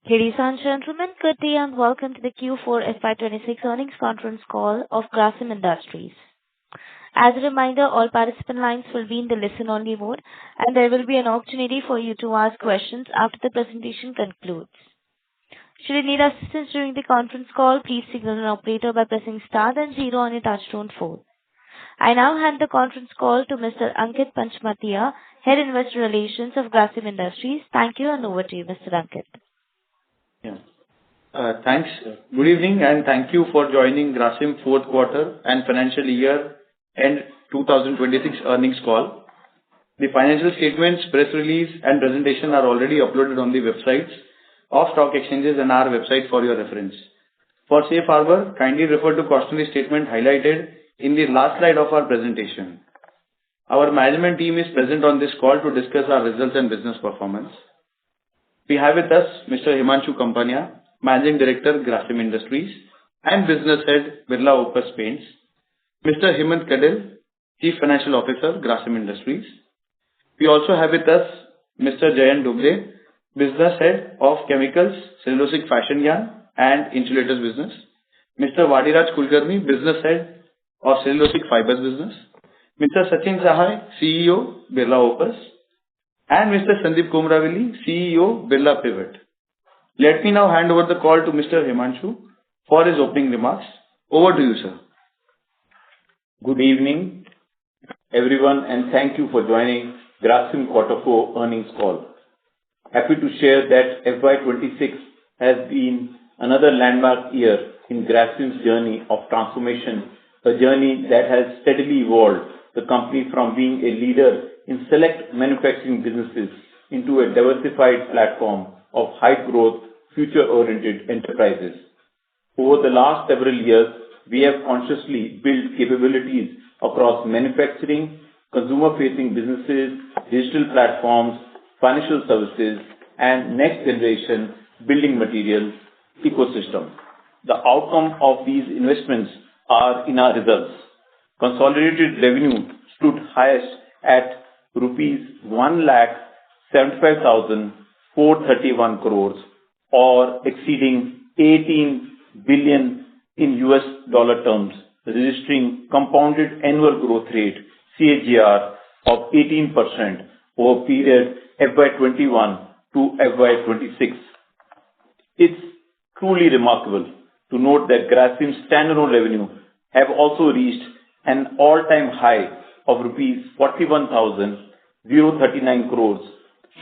Ladies and gentlemen, good day and welcome to the Q4 FY26 earnings conference call of Grasim Industries. As a reminder, all participant lines will be in the listen-only mode, and there will be an opportunity for you to ask questions after the presentation concludes. Should you need assistance during the conference call, please signal an operator by pressing star then zero on your touchtone phone. I now hand the conference call to Mr. Ankit Panchmatia, Head Investor Relations of Grasim Industries. Thank you, and over to you, Mr. Ankit. Yeah. Thanks. Good evening, and thank you for joining Grasim fourth quarter and financial year end 2026 earnings call. The financial statements, press release, and presentation are already uploaded on the websites of stock exchanges and our website for your reference. For safe harbor, kindly refer to cautionary statement highlighted in the last slide of our presentation. Our management team is present on this call to discuss our results and business performance. We have with us Mr. Himanshu Kapania, Managing Director, Grasim Industries, and Business Head, Birla Opus Paints. Mr. Hemant Kadel, Chief Financial Officer, Grasim Industries. We also have with us Mr. Jayant Dubey, Business Head of Chemicals, Cellulosic Fashion Yarn, and Insulators Business. Mr. Vadiraj Kulkarni, Business Head of Cellulosic Fibers Business. Mr. Sachin Sahai, CEO, Birla Opus. And Mr. Sandeep Komraveli, CEO, Birla Pivot. Let me now hand over the call to Mr. Himanshu for his opening remarks. Over to you, sir. Good evening, everyone, and thank you for joining Grasim Quarter 4 earnings call. Happy to share that FY26 has been another landmark year in Grasim's journey of transformation, a journey that has steadily evolved the company from being a leader in select manufacturing businesses into a diversified platform of high-growth, future-oriented enterprises. Over the last several years, we have consciously built capabilities across manufacturing, consumer-facing businesses, digital platforms, financial services, and next-generation building materials ecosystem. The outcome of these investments are in our results. Consolidated revenue stood highest at rupees 1,75,431 crores, or exceeding 18 billion in US dollar terms, registering compounded annual growth rate CAGR of 18% over period FY21 to FY26. It's truly remarkable to note that Grasim's standalone revenue have also reached an all-time high of rupees 41,039 crores,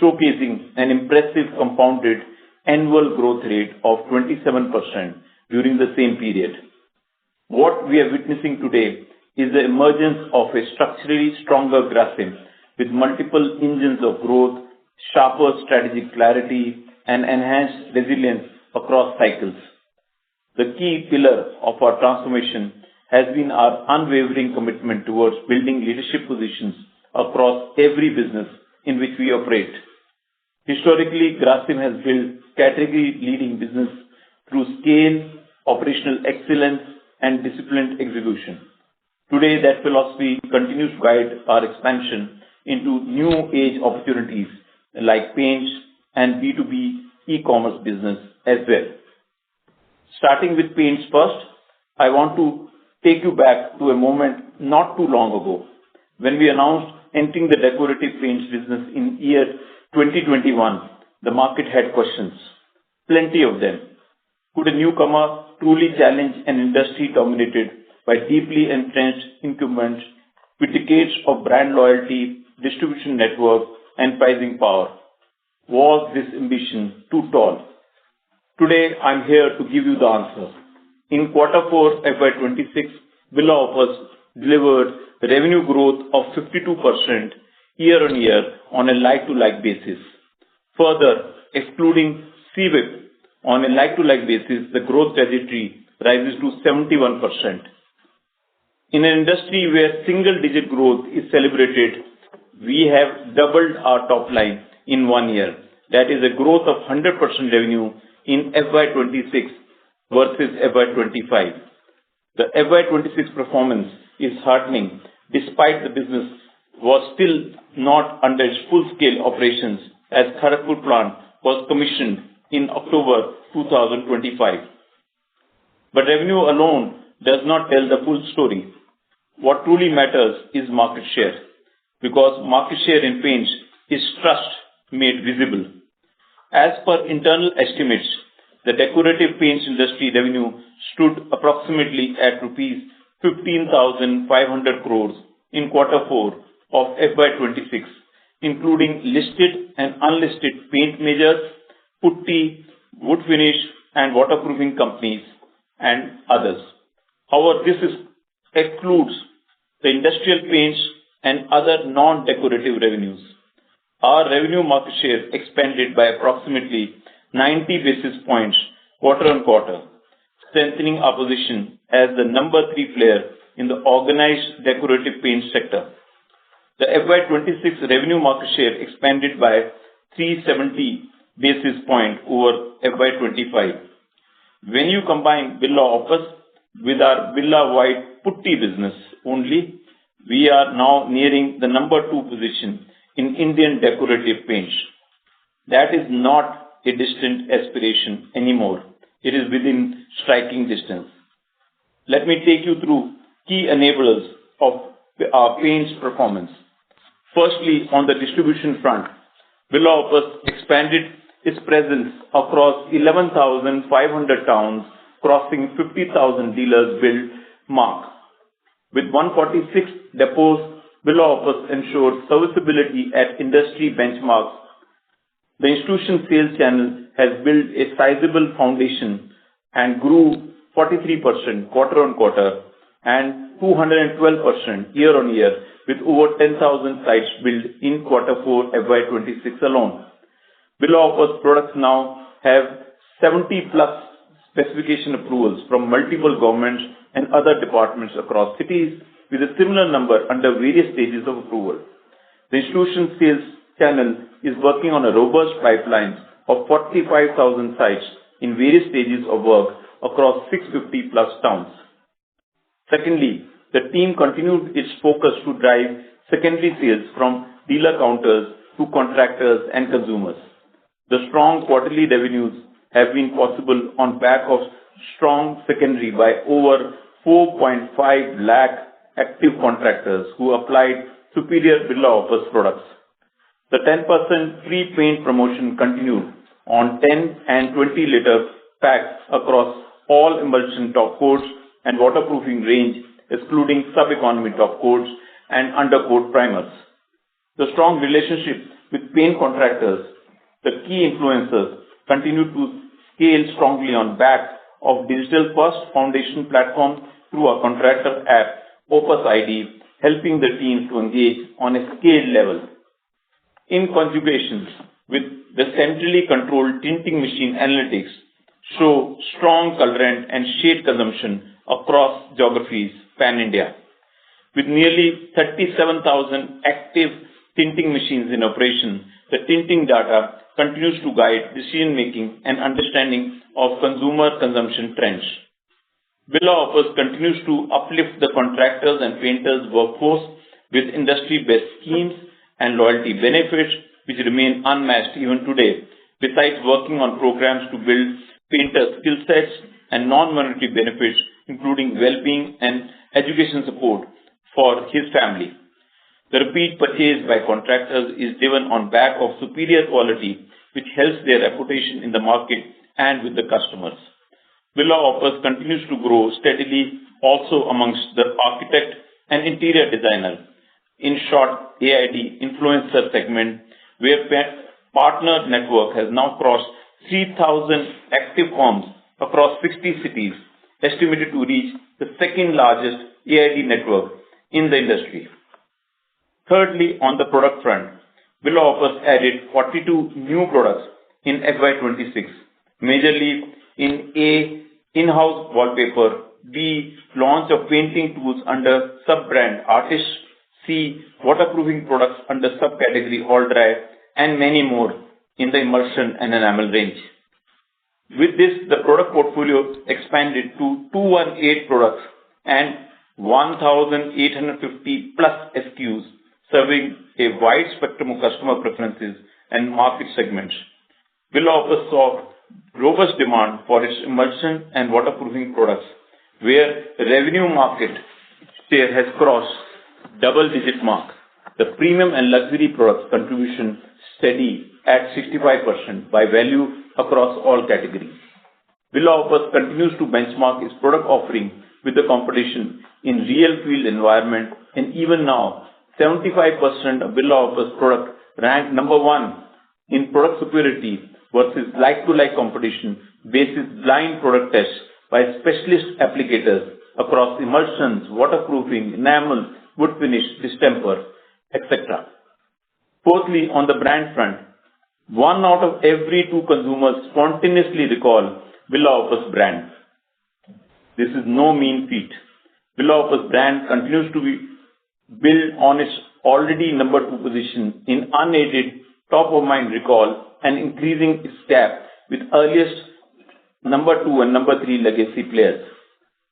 showcasing an impressive compounded annual growth rate of 27% during the same period. What we are witnessing today is the emergence of a structurally stronger Grasim with multiple engines of growth, sharper strategic clarity, and enhanced resilience across cycles. The key pillar of our transformation has been our unwavering commitment towards building leadership positions across every business in which we operate. Historically, Grasim has built category-leading business through scale, operational excellence, and disciplined execution. Today, that philosophy continues to guide our expansion into new age opportunities like paints and B2B e-commerce business as well. Starting with paints first, I want to take you back to a moment not too long ago when we announced entering the decorative paints business in year 2021. The market had questions, plenty of them. Could a newcomer truly challenge an industry dominated by deeply entrenched incumbents with decades of brand loyalty, distribution network, and pricing power? Was this ambition too tall? Today, I'm here to give you the answer. In quarter 4 FY26, Birla Opus delivered revenue growth of 52% year-on-year on a like-to-like basis. Further, excluding CWIP, on a like-to-like basis, the growth trajectory rises to 71%. In an industry where single-digit growth is celebrated, we have doubled our top line in 1 year. That is a growth of 100% revenue in FY26 versus FY25. The FY26 performance is heartening despite the business was still not under its full-scale operations as Kharagpur plant was commissioned in October 2025. But revenue alone does not tell the full story. What truly matters is market share, because market share in paints is trust made visible. As per internal estimates, the decorative paints industry revenue stood approximately at rupees 15,500 crores in quarter 4 of FY26, including listed and unlisted paint majors, putty, wood finish and waterproofing companies and others. However, excludes the industrial paints and other non-decorative revenues. Our revenue market share expanded by approximately 90 basis points quarter-on-quarter, strengthening our position as the number 3 player in the organized decorative paint sector. The FY26 revenue market share expanded by 370 basis points over FY25. When you combine Birla Opus with our Birla White putty business only, we are now nearing the number 2 position in Indian decorative paints. That is not a distant aspiration anymore. It is within striking distance. Let me take you through key enablers of our paints performance. Firstly, on the distribution front, Birla Opus expanded its presence across 11,500 towns, crossing 50,000 dealers build mark. With 146 depots, Birla Opus ensured serviceability at industry benchmarks. The institution sales channel has built a sizable foundation and grew 43% quarter-on-quarter and 212% year-on-year, with over 10,000 sites built in quarter 4 FY26 alone. Birla Opus products now have 70 plus specification approvals from multiple governments and other departments across cities, with a similar number under various stages of approval. The institution sales channel is working on a robust pipeline of 45,000 sites in various stages of work across 650 plus towns. Secondly, the team continued its focus to drive secondary sales from dealer counters to contractors and consumers. The strong quarterly revenues have been possible on back of strong secondary by over 4.5 lakh active contractors who applied superior Birla Opus products. The 10% free paint promotion continued on 10 and 20 liter packs across all emulsion top coats and waterproofing range, excluding sub-economy top coats and undercoat primers. The strong relationship with paint contractors, the key influencers, continue to scale strongly on back of digital first foundation platform through our contractor app Opus ID, helping the team to engage on a scale level. In conjugations with the centrally controlled tinting machine analytics, show strong colorant and shade consumption across geographies pan-India. With nearly 37,000 active tinting machines in operation, the tinting data continues to guide decision-making and understanding of consumer consumption trends. Birla Opus continues to uplift the contractors and painters workforce with industry-best schemes and loyalty benefits, which remain unmatched even today, besides working on programs to build painter skill sets and non-monetary benefits, including well-being and education support for his family. The repeat purchase by contractors is driven on back of superior quality, which helps their reputation in the market and with the customers. Birla Opus continues to grow steadily also amongst the architect and interior designer. In short, AID influencer segment, where partner network has now crossed 3,000 active firms across 60 cities, estimated to reach the second largest AID network in the industry. Thirdly, on the product front, Birla Opus added 42 new products in FY26, majorly in A, in-house wallpaper, B, launch of painting tools under sub-brand Artist, C, waterproofing products under subcategory All Dry, and many more in the emulsion and enamel range. With this, the product portfolio expanded to 218 products and 1,850 plus SKUs, serving a wide spectrum of customer preferences and market segments. Birla Opus saw robust demand for its emulsion and waterproofing products, where revenue market share has crossed double-digit mark. The premium and luxury products contribution steady at 65% by value across all categories. Birla Opus continues to benchmark its product offering with the competition in real field environment, and even now, 75% of Birla Opus product ranked number 1 in product superiority versus like-to-like competition basis blind product tests by specialist applicators across emulsions, waterproofing, enamel, wood finish, distemper, etc. Fourthly, on the brand front, 1 out of every 2 consumers spontaneously recall Birla Opus brand. This is no mean feat. Birla Opus brand continues to be built on its already number 2 position in unaided top-of-mind recall and increasing its gap with earliest number 2 and number 3 legacy players.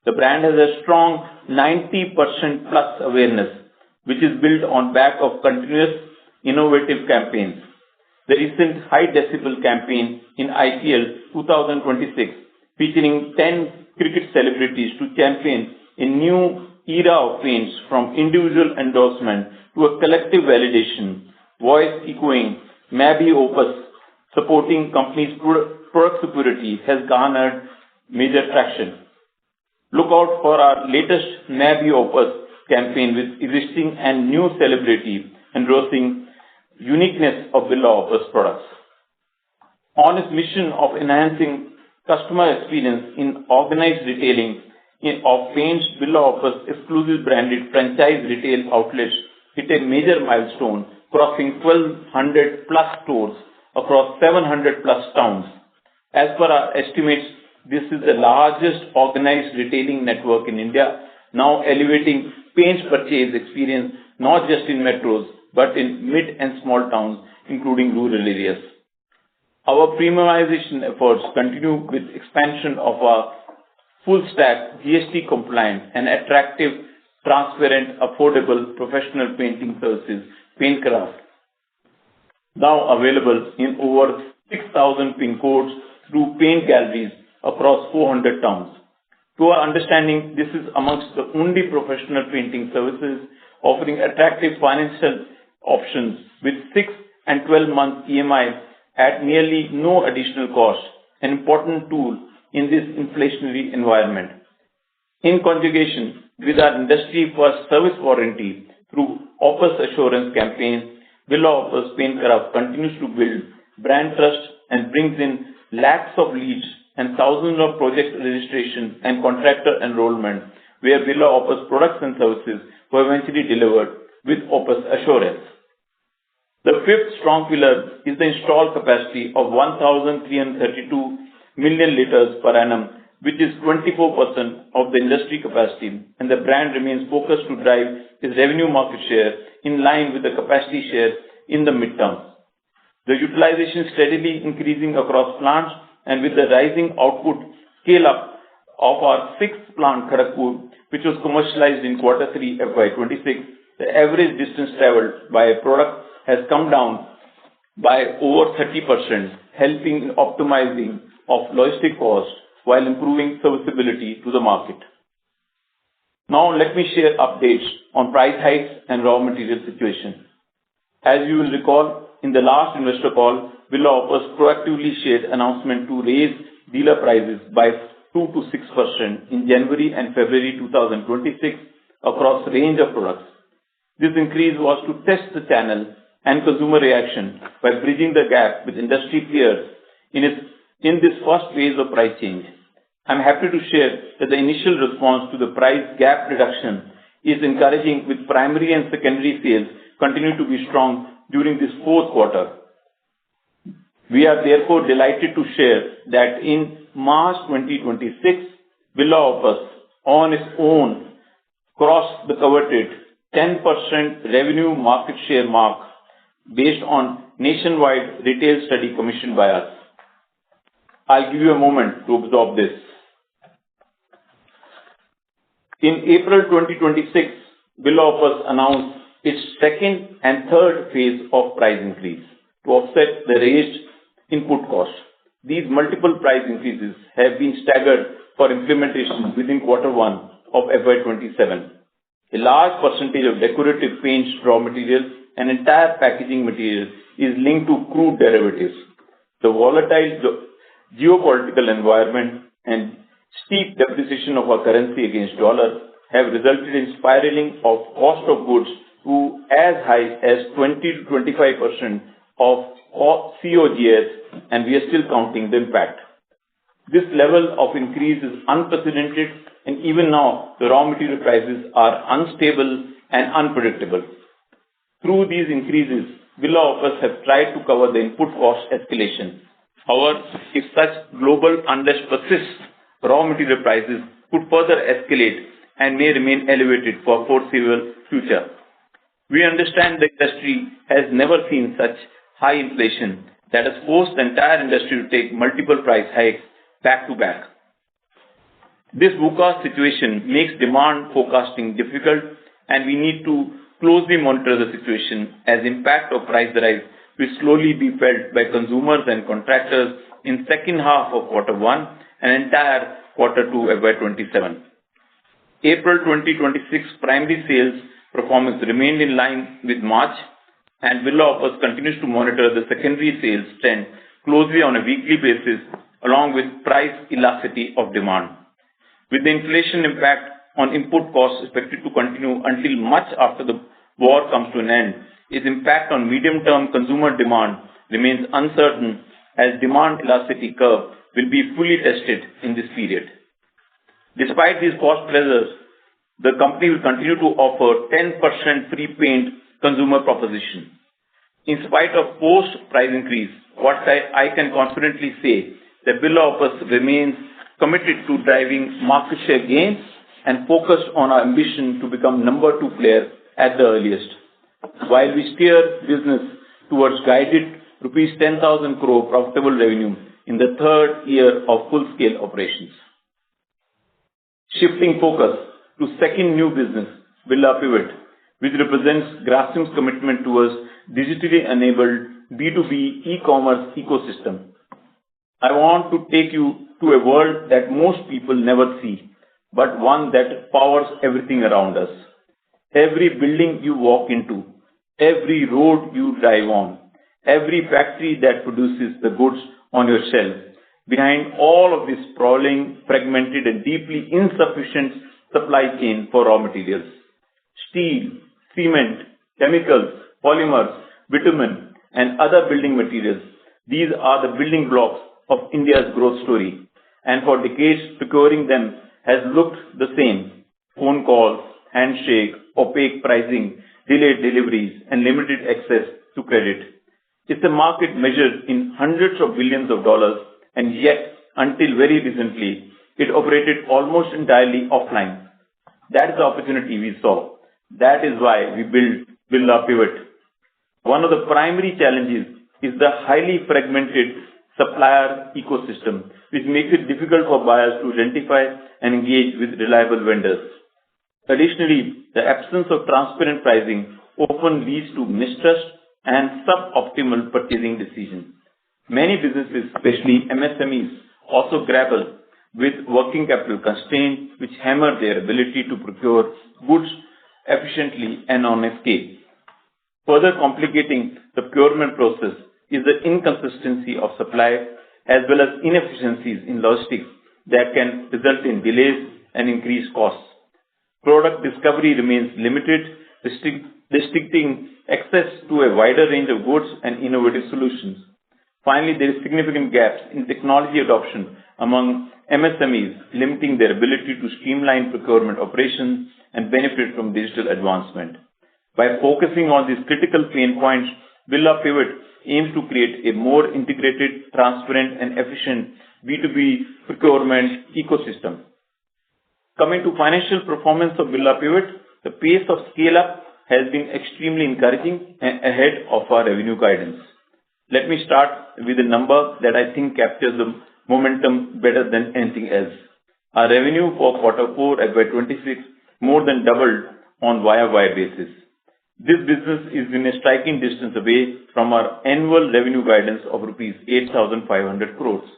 The brand has a strong 90% plus awareness, which is built on back of continuous innovative campaigns. The recent high decibel campaign in IPL 2026 featuring 10 cricket celebrities to champion a new era of paints from individual endorsement to a collective validation, voice echoing Mabi Opus supporting company's product superiority has garnered major traction. Look out for our latest Mabi Opus campaign with existing and new celebrity endorsing uniqueness of Birla Opus products. On its mission of enhancing customer experience in organized retailing of paints, Birla Opus exclusive branded franchise retail outlets hit a major milestone, crossing 1,200 plus stores across 700 plus towns. As per our estimates, this is the largest organized retailing network in India, now elevating paints purchase experience not just in metros but in mid and small towns, including rural areas. Our premiumization efforts continue with expansion of our full stack GST compliant and attractive, transparent, affordable professional painting services, Paintcraft, now available in over 6,000 pin codes through paint galleries across 400 towns. To our understanding, this is amongst the only professional painting services offering attractive financial options with 6 and 12 month EMI at nearly no additional cost, an important tool in this inflationary environment. In conjugation with our industry-first service warranty through Opus Assurance campaign, Birla Opus Paintcraft continues to build brand trust and brings in lakhs of leads and thousands of project registration and contractor enrollment, where Birla Opus products and services were eventually delivered with Opus Assurance. The fifth strong pillar is the installed capacity of 1,332 million liters per annum, which is 24% of the industry capacity, and the brand remains focused to drive its revenue market share in line with the capacity share in the midterm. The utilization steadily increasing across plants, and with the rising output scale-up of our sixth plant, Kharagpur, which was commercialized in Q3 FY26, the average distance traveled by a product has come down by over 30%, helping in optimizing of logistic costs while improving serviceability to the market. Now let me share updates on price hikes and raw material situation. As you will recall, in the last investor call, Birla Opus proactively shared announcement to raise dealer prices by 2 to 6% in January and February 2026 across range of products. This increase was to test the channel and consumer reaction by bridging the gap with industry peers in this first phase of price change. I'm happy to share that the initial response to the price gap reduction is encouraging, with primary and secondary sales continue to be strong during this fourth quarter. We are therefore delighted to share that in March 2026, Birla Opus on its own crossed the coveted 10% revenue market share mark based on nationwide retail study commissioned by us. I'll give you a moment to absorb this. In April 2026, Birla Opus announced its second and third phase of price increase to offset the raised input costs. These multiple price increases have been staggered for implementation within quarter one of FY27. A large percentage of decorative paints raw materials and entire packaging material is linked to crude derivatives. The volatile geopolitical environment and steep depreciation of our currency against dollar have resulted in spiraling of cost of goods to as high as 20 to 25% of COGS, and we are still counting the impact. This level of increase is unprecedented, and even now the raw material prices are unstable and unpredictable. Through these increases, Birla Opus have tried to cover the input cost escalation. However, if such global unrest persists, raw material prices could further escalate and may remain elevated for foreseeable future. We understand the industry has never seen such high inflation that has forced the entire industry to take multiple price hikes back to back. This VUCA situation makes demand forecasting difficult, and we need to closely monitor the situation as impact of price rise will slowly be felt by consumers and contractors in second half of quarter one and entire quarter two FY27. April 2026 primary sales performance remained in line with March, and Birla Opus continues to monitor the secondary sales trend closely on a weekly basis along with price elasticity of demand. With the inflation impact on input costs expected to continue until much after the war comes to an end, its impact on medium-term consumer demand remains uncertain as demand elasticity curve will be fully tested in this period. Despite these cost pressures, the company will continue to offer 10% free paint consumer proposition. In spite of post-price increase, what I can confidently say that Birla Opus remains committed to driving market share gains and focused on our ambition to become number 2 player at the earliest, while we steer business towards guided rupees 10,000 crore profitable revenue in the third year of full-scale operations. Shifting focus to second new business, Birla Pivot, which represents Grasim's commitment towards digitally enabled B2B e-commerce ecosystem. I want to take you to a world that most people never see, but one that powers everything around us. Every building you walk into, every road you drive on, every factory that produces the goods on your shelf. Behind all of this sprawling, fragmented and deeply insufficient supply chain for raw materials, steel, cement, chemicals, polymers, bitumen and other building materials, these are the building blocks of India's growth story, and for decades procuring them has looked the same: phone calls, handshake, opaque pricing, delayed deliveries and limited access to credit. It's a market measured in hundreds of billions of dollars, and yet until very recently it operated almost entirely offline. That is the opportunity we saw. That is why we built Birla Pivot. One of the primary challenges is the highly fragmented supplier ecosystem, which makes it difficult for buyers to identify and engage with reliable vendors. Additionally, the absence of transparent pricing often leads to mistrust and suboptimal purchasing decisions. Many businesses, especially MSMEs, also grapple with working capital constraints which hammer their ability to procure goods efficiently and on a scale. Further complicating the procurement process is the inconsistency of supply as well as inefficiencies in logistics that can result in delays and increased costs. Product discovery remains limited, restricting access to a wider range of goods and innovative solutions. Finally, there is significant gaps in technology adoption among MSMEs, limiting their ability to streamline procurement operations and benefit from digital advancement. By focusing on these critical pain points, Birla Pivot aims to create a more integrated, transparent and efficient B2B procurement ecosystem. Coming to financial performance of Birla Pivot, the pace of scale-up has been extremely encouraging and ahead of our revenue guidance. Let me start with a number that I think captures the momentum better than anything else. Our revenue for quarter 4 FY26 more than doubled on YOY basis. This business is in a striking distance away from our annual revenue guidance of rupees 8,500 crores.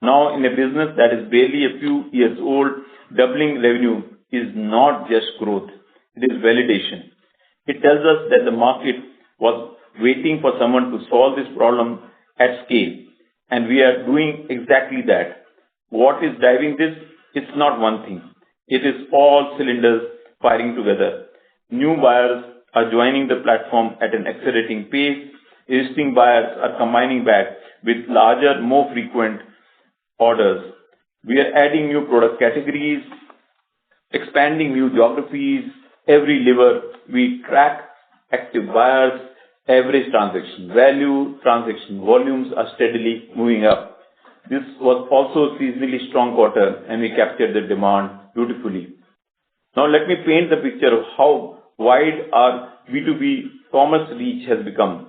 Now, in a business that is barely a few years old, doubling revenue is not just growth, it is validation. It tells us that the market was waiting for someone to solve this problem at scale, and we are doing exactly that. What is driving this? It's not one thing. It is all cylinders firing together. New buyers are joining the platform at an accelerating pace. Existing buyers are combining back with larger, more frequent orders. We are adding new product categories, expanding new geographies. Every lever we track: active buyers, average transaction value, transaction volumes are steadily moving up. This was also a seasonally strong quarter, and we captured the demand beautifully. Now let me paint the picture of how wide our B2B commerce reach has become.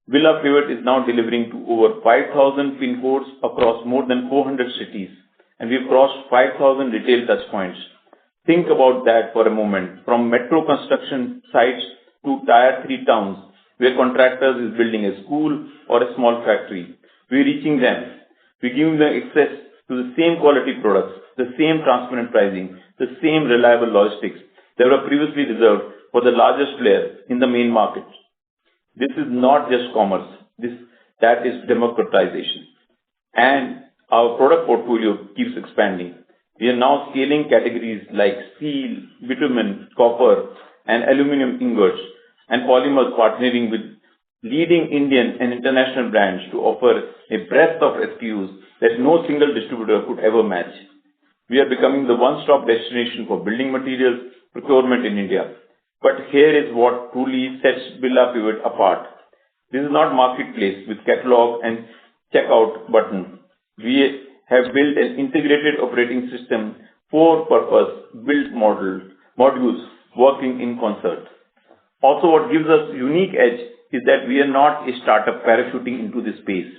Birla Pivot is now delivering to over 5,000 pin codes across more than 400 cities, and we've crossed 5,000 retail touchpoints. Think about that for a moment. From metro construction sites to tier 3 towns, where contractors is building a school or a small factory, we're reaching them. We're giving them access to the same quality products, the same transparent pricing, the same reliable logistics that were previously reserved for the largest players in the main market. This is not just commerce. That is democratization. And our product portfolio keeps expanding. We are now scaling categories like steel, bitumen, copper, and aluminum ingots, and polymers, partnering with leading Indian and international brands to offer a breadth of SKUs that no single distributor could ever match. We are becoming the one-stop destination for building materials procurement in India. But here is what truly sets Birla Pivot apart. This is not marketplace with catalog and checkout button. We have built an integrated operating system for purpose, built modules working in concert. Also, what gives us unique edge is that we are not a startup parachuting into this space.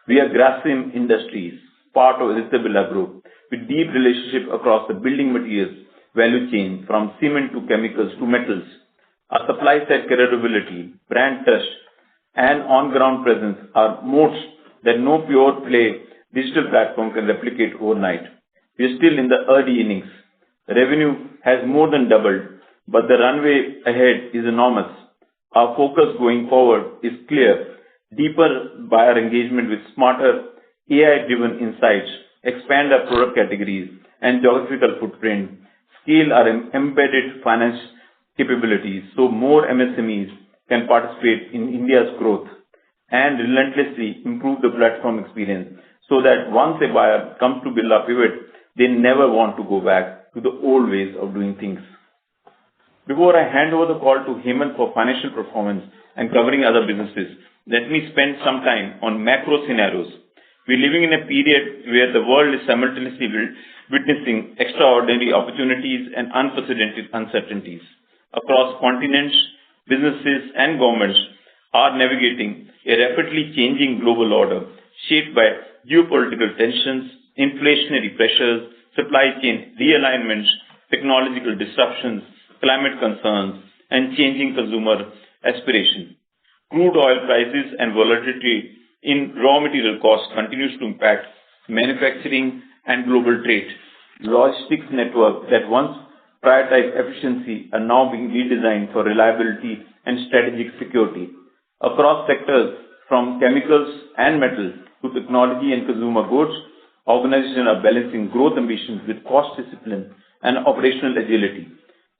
We are Grasim Industries, part of the Birla Group, with deep relationship across the building materials value chain, from cement to chemicals to metals. Our supply side credibility, brand trust, and on-ground presence are moats that no pure play digital platform can replicate overnight. We are still in the early innings. Revenue has more than doubled, but the runway ahead is enormous. Our focus going forward is clear: deeper buyer engagement with smarter AI-driven insights, expand our product categories and geographical footprint, scale our embedded finance capabilities so more MSMEs can participate in India's growth, and relentlessly improve the platform experience so that once a buyer comes to Birla Pivot, they never want to go back to the old ways of doing things. Before I hand over the call to Hemant for financial performance and covering other businesses, let me spend some time on macro scenarios. We're living in a period where the world is simultaneously witnessing extraordinary opportunities and unprecedented uncertainties. Across continents, businesses and governments are navigating a rapidly changing global order shaped by geopolitical tensions, inflationary pressures, supply chain realignments, technological disruptions, climate concerns, and changing consumer aspirations. Crude oil prices and volatility in raw material costs continues to impact manufacturing and global trade. Logistics networks that once prioritized efficiency are now being redesigned for reliability and strategic security. Across sectors, from chemicals and metals to technology and consumer goods, organizations are balancing growth ambitions with cost discipline and operational agility.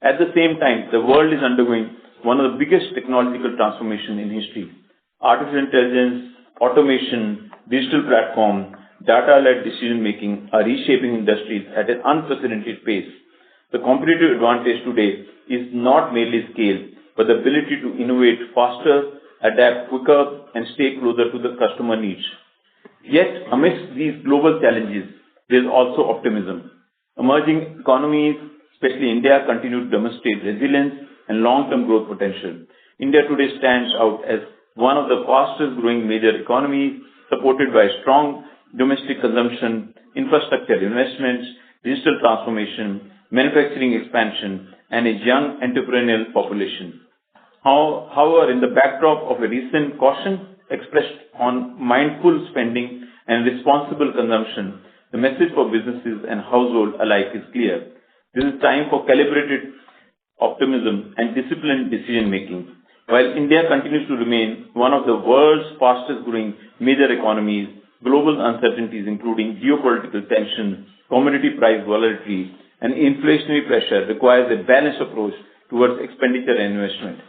At the same time, the world is undergoing one of the biggest technological transformations in history. Artificial intelligence, automation, digital platform, data-led decision-making are reshaping industries at an unprecedented pace. The competitive advantage today is not merely scale, but the ability to innovate faster, adapt quicker, and stay closer to the customer needs. Yet, amidst these global challenges, there is also optimism. Emerging economies, especially India, continue to demonstrate resilience and long-term growth potential. India today stands out as one of the fastest-growing major economies, supported by strong domestic consumption, infrastructure investments, digital transformation, manufacturing expansion, and a young entrepreneurial population. However, in the backdrop of a recent caution expressed on mindful spending and responsible consumption, the message for businesses and households alike is clear. This is time for calibrated optimism and disciplined decision-making. While India continues to remain one of the world's fastest-growing major economies, global uncertainties including geopolitical tensions, commodity price volatility, and inflationary pressure requires a balanced approach towards expenditure and investment.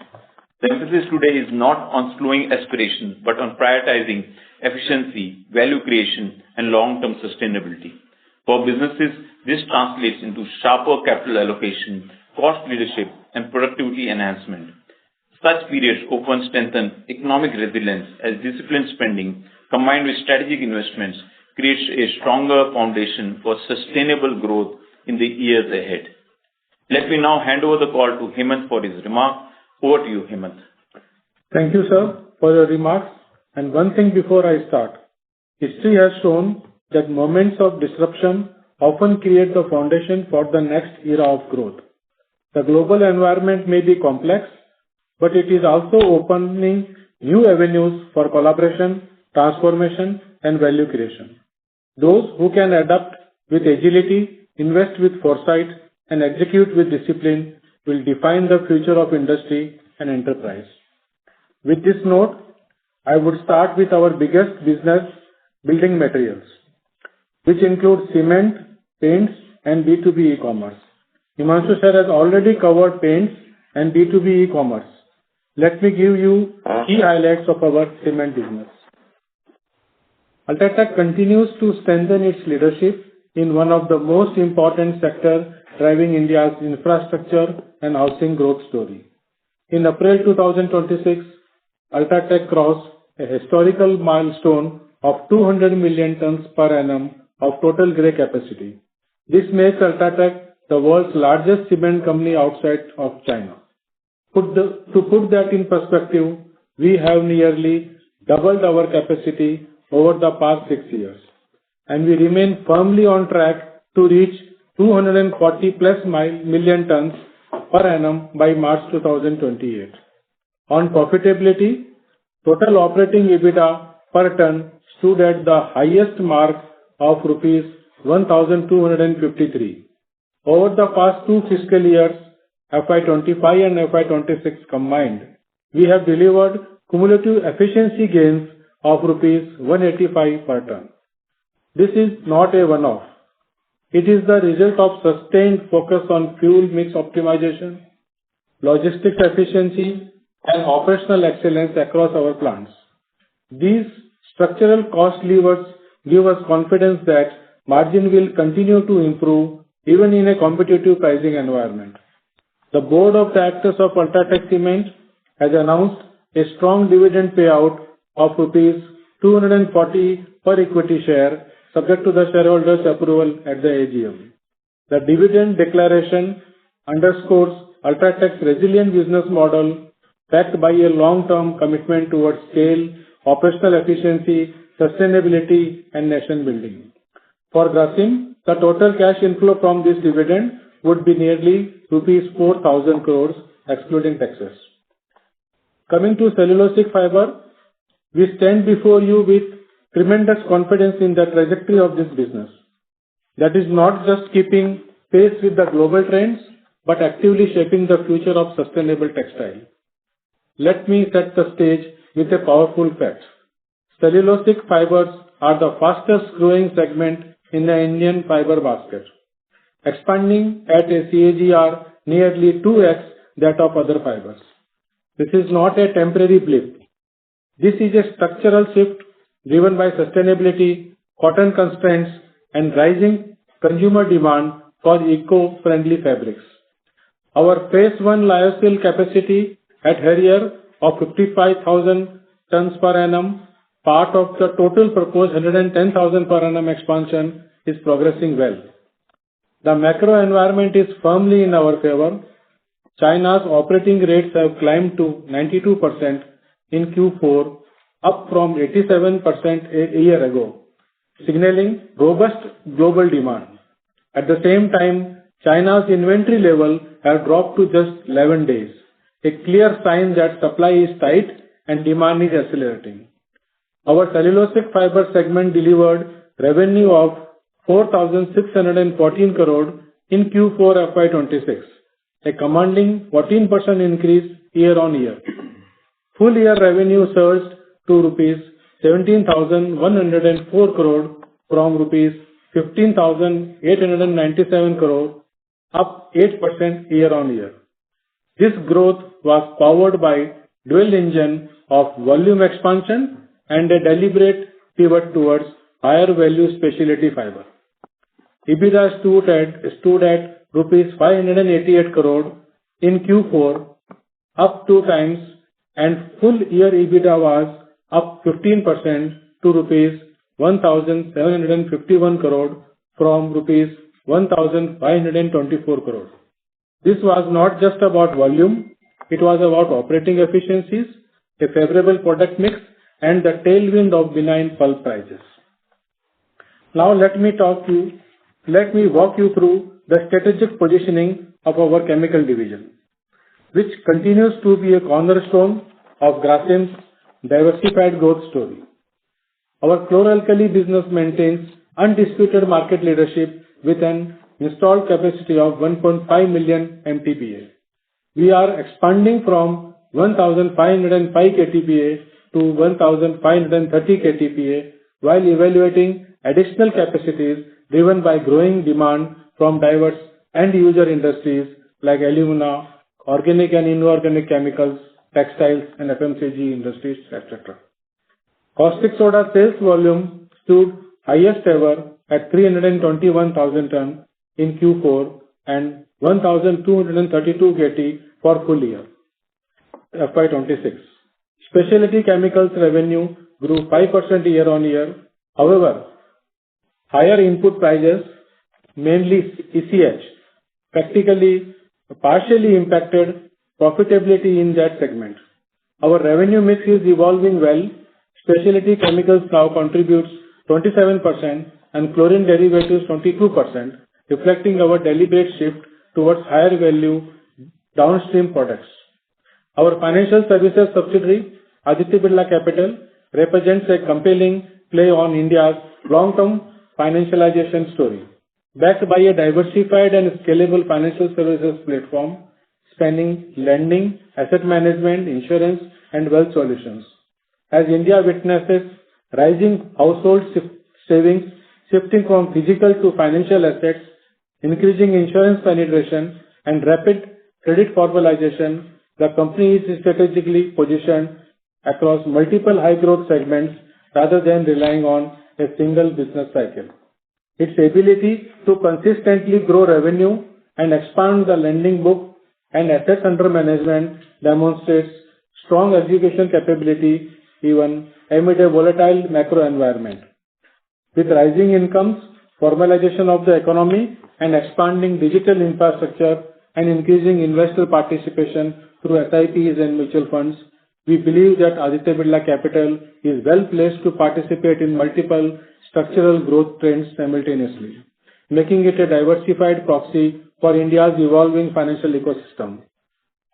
The emphasis today is not on slowing aspirations, but on prioritizing efficiency, value creation, and long-term sustainability. For businesses, this translates into sharper capital allocation, cost leadership, and productivity enhancement. Such periods often strengthen economic resilience as disciplined spending, combined with strategic investments, creates a stronger foundation for sustainable growth in the years ahead. Let me now hand over the call to Hemant for his remarks. Over to you, Hemant. Thank you, sir, for your remarks. And one thing before I start. History has shown that moments of disruption often create the foundation for the next era of growth. The global environment may be complex, but it is also opening new avenues for collaboration, transformation, and value creation. Those who can adapt with agility, invest with foresight, and execute with discipline will define the future of industry and enterprise. With this note, I would start with our biggest business, building materials, which includes cement, paints, and B2B e-commerce. Himanshu sir has already covered paints and B2B e-commerce. Let me give you key highlights of our cement business. UltraTech continues to strengthen its leadership in one of the most important sectors driving India's infrastructure and housing growth story. In April 2026, UltraTech crossed a historical milestone of 200 million tons per annum of total grey capacity. This makes UltraTech the world's largest cement company outside of China. To put that in perspective, we have nearly doubled our capacity over the past 6 years, and we remain firmly on track to reach 240 plus million tons per annum by March 2028. On profitability, total operating EBITDA per ton stood at the highest mark of rupees 1,253. Over the past 2 fiscal years, FY25 and FY26 combined, we have delivered cumulative efficiency gains of rupees 185 per ton. This is not a one-off. It is the result of sustained focus on fuel mix optimization, logistics efficiency, and operational excellence across our plants. These structural cost levers give us confidence that margin will continue to improve even in a competitive pricing environment. The Board of Directors of UltraTech Cement has announced a strong dividend payout of rupees 240 per equity share, subject to the shareholders' approval at the AGM. The dividend declaration underscores UltraTech's resilient business model, backed by a long-term commitment towards scale, operational efficiency, sustainability, and nation building. For Grasim, the total cash inflow from this dividend would be nearly rupees 4,000 crores, excluding taxes. Coming to cellulosic fiber, we stand before you with tremendous confidence in the trajectory of this business. That is not just keeping pace with the global trends, but actively shaping the future of sustainable textile. Let me set the stage with a powerful fact. Cellulosic fibers are the fastest growing segment in the Indian fiber basket, expanding at a CAGR nearly 2x that of other fibers. This is not a temporary blip. This is a structural shift driven by sustainability, cotton constraints, and rising consumer demand for eco-friendly fabrics. Our Phase 1 lyocell capacity at Harrier of 55,000 tons per annum, part of the total proposed 110,000 per annum expansion, is progressing well. The macro environment is firmly in our favor. China's operating rates have climbed to 92% in Q4, up from 87% a year ago, signaling robust global demand. At the same time, China's inventory level have dropped to just 11 days, a clear sign that supply is tight and demand is accelerating. Our cellulosic fiber segment delivered revenue of 4,614 crore in Q4 FY26, a commanding 14% increase year-on-year. Full year revenue surged to rupees 17,104 crore from rupees 15,897 crore, up 8% year-on-year. This growth was powered by dual engine of volume expansion and a deliberate pivot towards higher value specialty fiber. EBITDA stood at rupees 588 crore in Q4, up 2 times, and full year EBITDA was up 15% to rupees 1,751 crore from rupees 1,524 crore. This was not just about volume, it was about operating efficiencies, a favorable product mix, and the tailwind of benign pulp prices. Now let me walk you through the strategic positioning of our chemical division, which continues to be a cornerstone of Grasim's diversified growth story. Our chlor-alkali business maintains undisputed market leadership with an installed capacity of 1.5 million MTPA. We are expanding from 1,505 KTPA to 1,530 KTPA while evaluating additional capacities driven by growing demand from diverse end-user industries like alumina, organic and inorganic chemicals, textiles and FMCG industries, etc. Caustic soda sales volume stood highest ever at 321,000 tons in Q4 and 1,232 KT for full year FY26. Specialty chemicals revenue grew 5% year-on-year. However, higher input prices, mainly ECH, partially impacted profitability in that segment. Our revenue mix is evolving well. Specialty chemicals now contributes 27% and chlorine derivatives 22%, reflecting our deliberate shift towards higher value downstream products. Our financial services subsidiary, Aditya Birla Capital, represents a compelling play on India's long-term financialization story, backed by a diversified and scalable financial services platform spanning lending, asset management, insurance, and wealth solutions. As India witnesses rising household savings shifting from physical to financial assets, increasing insurance penetration, and rapid credit formalization, the company is strategically positioned across multiple high-growth segments rather than relying on a single business cycle. Its ability to consistently grow revenue and expand the lending book and assets under management demonstrates strong execution capability even amid a volatile macro environment. With rising incomes, formalization of the economy, and expanding digital infrastructure and increasing investor participation through SIPs and mutual funds, we believe that Aditya Birla Capital is well placed to participate in multiple structural growth trends simultaneously, making it a diversified proxy for India's evolving financial ecosystem.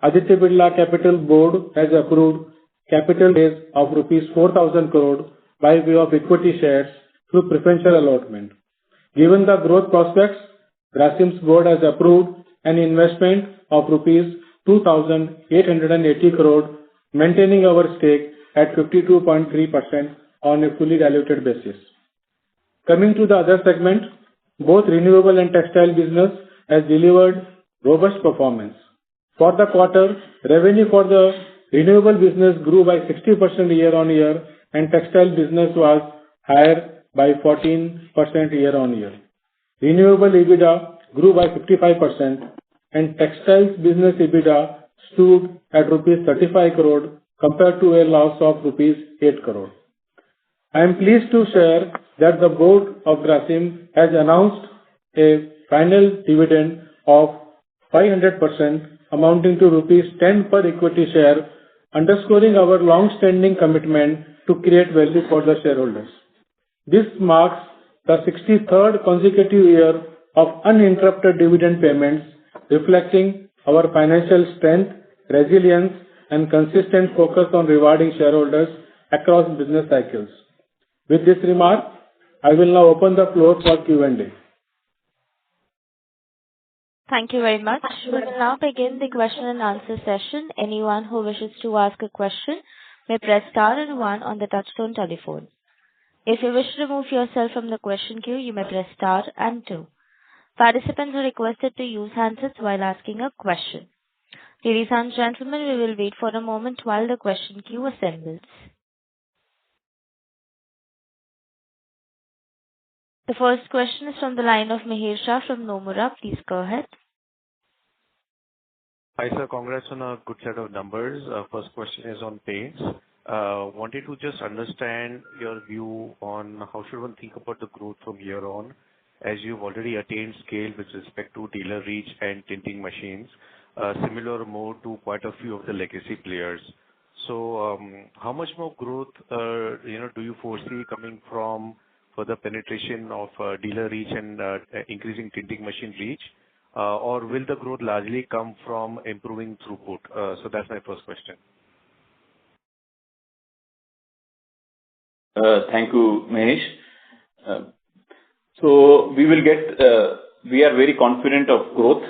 Aditya Birla Capital Board has approved capital raise of rupees 4,000 crore by way of equity shares through preferential allotment. Given the growth prospects, Grasim's board has approved an investment of rupees 2,880 crore, maintaining our stake at 52.3% on a fully diluted basis. Coming to the other segment, both renewable and textile business has delivered robust performance. For the quarter, revenue for the renewable business grew by 60% year-on-year and textile business was higher by 14% year-on-year. Renewable EBITDA grew by 55% and textiles business EBITDA stood at rupees 35 crore compared to a loss of rupees 8 crore. I am pleased to share that the board of Grasim has announced a final dividend of 500% amounting to rupees 10 per equity share, underscoring our long-standing commitment to create value for the shareholders. This marks the 63rd consecutive year of uninterrupted dividend payments, reflecting our financial strength resilience, and consistent focus on rewarding shareholders across business cycles. With this remark, I will now open the floor for Q&A. Thank you very much. We will now begin the question and answer session. Anyone who wishes to ask a question may press star and one on the touchtone telephone. If you wish to remove yourself from the question queue, you may press star and two. Participants are requested to use handsets while asking a question. Ladies and gentlemen, we will wait for a moment while the question queue assembles. The first question is from the line of Mihir Shah from Nomura. Please go ahead. Hi, sir. Congrats on a good set of numbers. First question is on paints. Wanted to just understand your view on how should one think about the growth from here on, as you've already attained scale with respect to dealer reach and tinting machines, similar more to quite a few of the legacy players. So, how much more growth, do you foresee coming from further penetration of dealer reach and increasing tinting machine reach? Or will the growth largely come from improving throughput? So that's my first question. Thank you, Mahesh. So we are very confident of growth,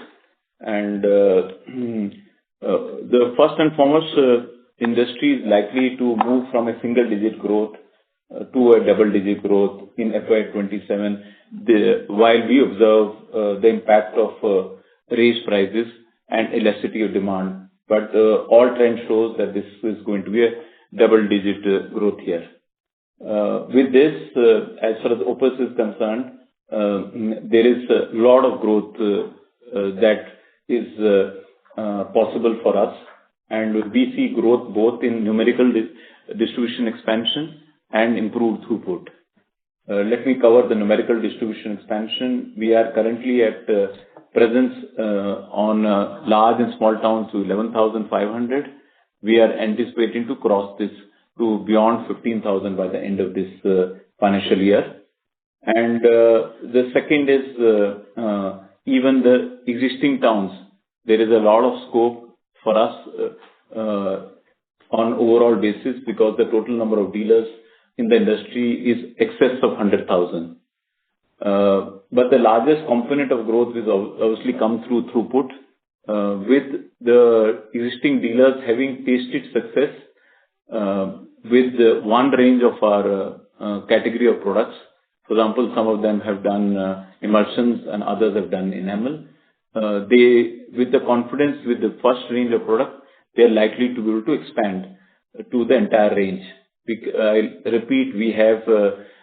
and the first and foremost, industry is likely to move from a single digit growth to a double digit growth in FY27, while we observe the impact of raised prices and elasticity of demand. But all trend shows that this is going to be a double digit growth here. With this, as far as Opus is concerned, there is a lot of growth that is possible for us, and we see growth both in numerical distribution expansion and improved throughput. Let me cover the numerical distribution expansion. We are currently at presence on large and small towns to 11,500. We are anticipating to cross this to beyond 15,000 by the end of this financial year. And the second is even the existing towns, there is a lot of scope for us on overall basis, because the total number of dealers in the industry is excess of 100,000. But the largest component of growth is obviously come through throughput, with the existing dealers having tasted success with one range of our category of products. For example, some of them have done emulsions and others have done enamel. With the confidence with the first range of product, they are likely to be able to expand to the entire range. I repeat, we have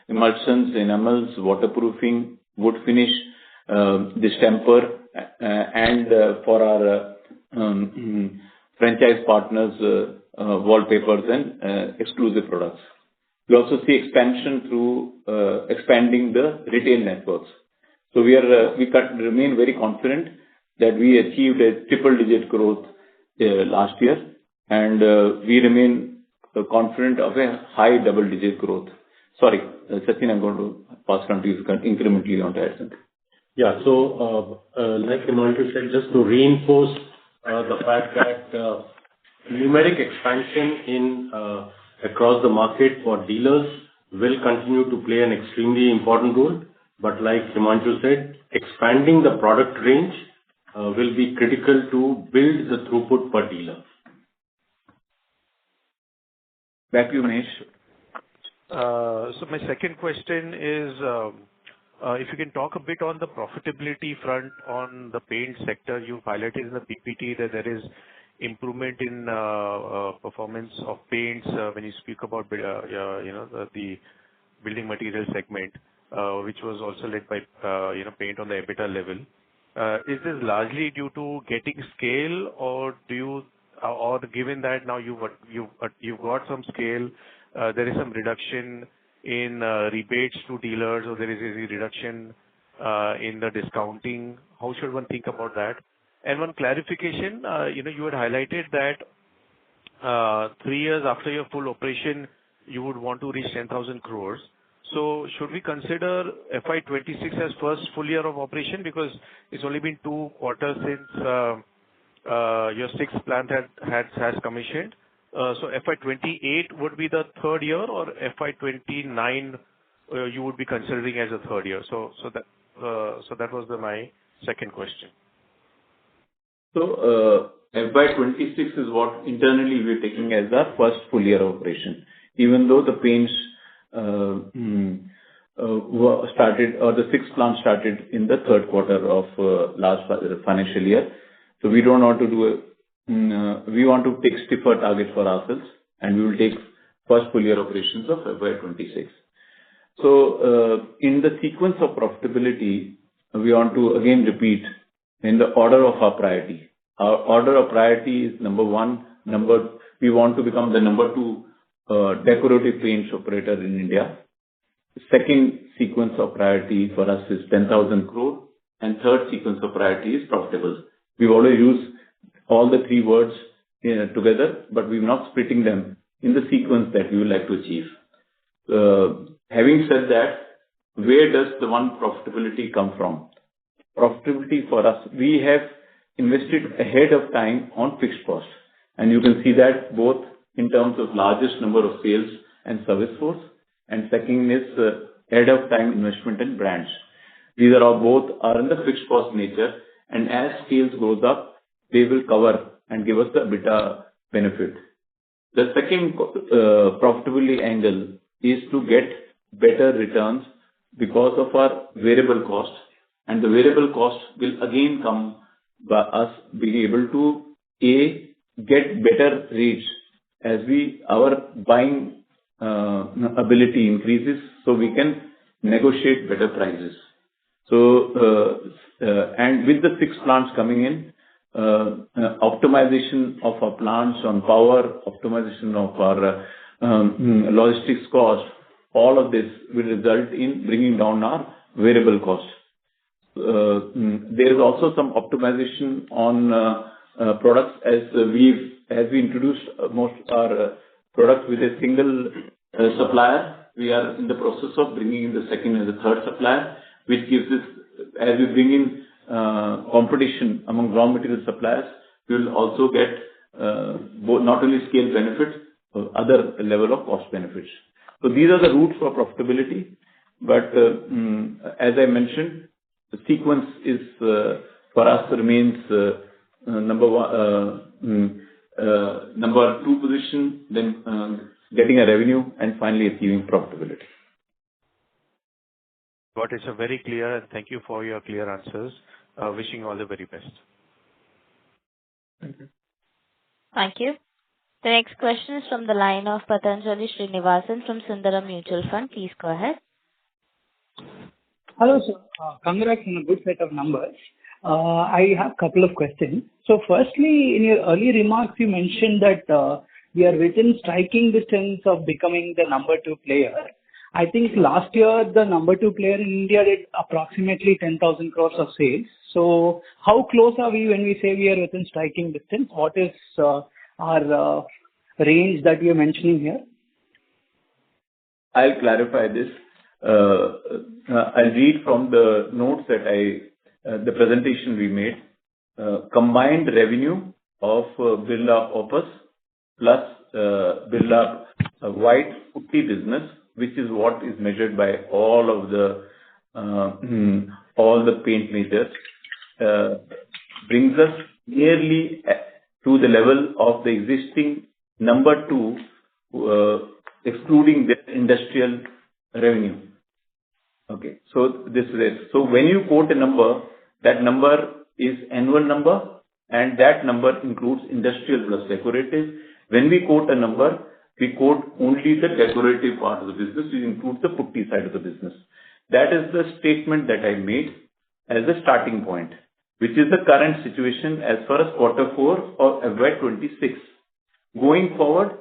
emulsions, enamels, waterproofing, wood finish, distemper, and for our franchise partners, wallpapers and exclusive products. We also see expansion through expanding the retail networks. So we remain very confident that we achieved a triple-digit growth last year, and we remain confident of a high double-digit growth. Sorry, Sachin, I'm going to pass on to you incrementally on that. Yeah. So, like Himanshu said, just to reinforce the fact that numeric expansion in across the market for dealers will continue to play an extremely important role. But like Himanshu said, expanding the product range will be critical to build the throughput per dealer. Back to you, Mahesh. So my second question is, if you can talk a bit on the profitability front on the paint sector. You've highlighted in the PPT that there is improvement in performance of paints when you speak about the building material segment, which was also led by paint on the EBITDA level. Is this largely due to getting scale, or given that now you've got some scale, there is some reduction in rebates to dealers, or there is a reduction in the discounting? How should one think about that? And one clarification, you had highlighted that 3 years after your full operation, you would want to reach 10,000 crores. So should we consider FY26 as first full year of operation, because it's only been 2 quarters since your sixth plant has commissioned. So FY28 would be the third year, or FY29 you would be considering as a third year? So that was my second question. So FY26 is what internally we're taking as our first full year of operation, even though the paints started, or the sixth plant started in the third quarter of last financial year. So we don't want to we want to take stiffer targets for ourselves, and we will take first full year operations of FY26. So in the sequence of profitability, we want to again repeat in the order of our priority. Our order of priority is number one. We want to become the number two decorative paints operator in India. Second sequence of priority for us is 10,000 crore, and third sequence of priority is profitable. We've already used all the three words together, but we're not splitting them in the sequence that we would like to achieve. Having said that, where does the one profitability come from? Profitability for us, we have invested ahead of time on fixed costs, and you can see that both in terms of largest number of sales and service force, and second is ahead of time investment in brands. These are all both in the fixed cost nature, and as scales goes up, they will cover and give us the EBITDA benefit. The second profitability angle is to get better returns because of our variable cost, and the variable cost will again come by us being able to get better rates as our buying ability increases, so we can negotiate better prices. So and with the 6 plants coming in, optimization of our plants on power, optimization of our logistics cost, all of this will result in bringing down our variable cost. There is also some optimization on products as we introduced most our products with a single supplier. We are in the process of bringing in the second and the third supplier, which gives us, as we bring in competition among raw material suppliers, we will also get not only scale benefits, other level of cost benefits. So these are the routes for profitability. But as I mentioned, the sequence is for us remains number 2 position, then getting a revenue, and finally achieving profitability. But it's a very clear, and thank you for your clear answers. Wishing you all the very best. Thank you. Thank you. The next question is from the line of Patanjali Srinivasan from Sundaram Mutual Fund. Please go ahead. Hello, sir. Congrats on a good set of numbers. I have a couple of questions. So firstly, in your early remarks, you mentioned that we are within striking distance of becoming the number 2 player. I think last year, the number 2 player in India did approximately 10,000 crores of sales. So how close are we when we say we are within striking distance? What is our range that we are mentioning here? I'll clarify this. I'll read from the notes that the presentation we made. Combined revenue of Birla Opus plus Birla White Putty business, which is what is measured by all the paint majors, brings us nearly to the level of the existing number 2, excluding the industrial revenue. Okay, so this is it. So when you quote a number, that number is annual number, and that number includes industrial plus decorative. When we quote a number, we quote only the decorative part of the business, which includes the putty side of the business. That is the statement that I made as a starting point, which is the current situation as far as Q4 of FY26. Going forward,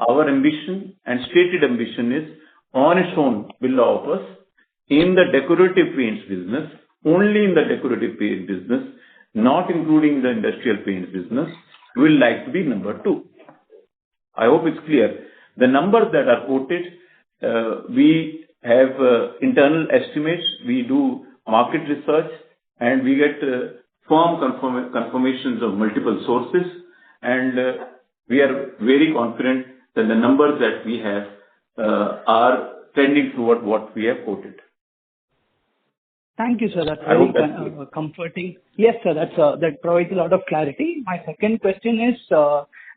our ambition and stated ambition is on its own, Birla Opus, in the decorative paints business, only in the decorative paint business, not including the industrial paints business, we will like to be number 2. I hope it's clear. The numbers that are quoted, we have internal estimates, we do market research, and we get firm confirmations of multiple sources, and we are very confident that the numbers that we have are trending toward what we have quoted. Thank you, sir. That's very comforting. Yes, sir. That provides a lot of clarity. My second question is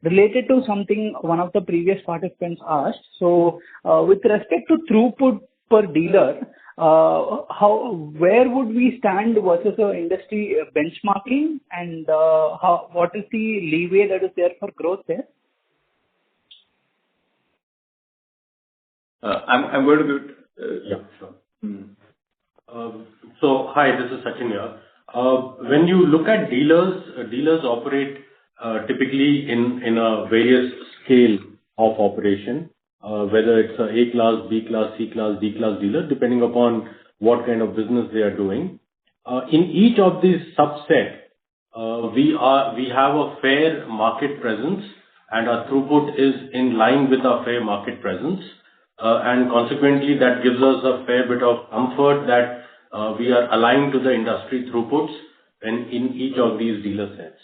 related to something one of the previous participants asked. So, with respect to throughput per dealer, where would we stand versus the industry benchmarking, and what is the leeway that is there for growth there? I'm going to do it. Yeah, sure. So, hi, this is Sachin here. When you look at dealers operate typically in a various scale of operation, whether it's a A class, B class, C class, D class dealer, depending upon what kind of business they are doing. In each of these subset, we have a fair market presence, and our throughput is in line with our fair market presence. And consequently, that gives us a fair bit of comfort that we are aligned to the industry throughputs in each of these dealer sets.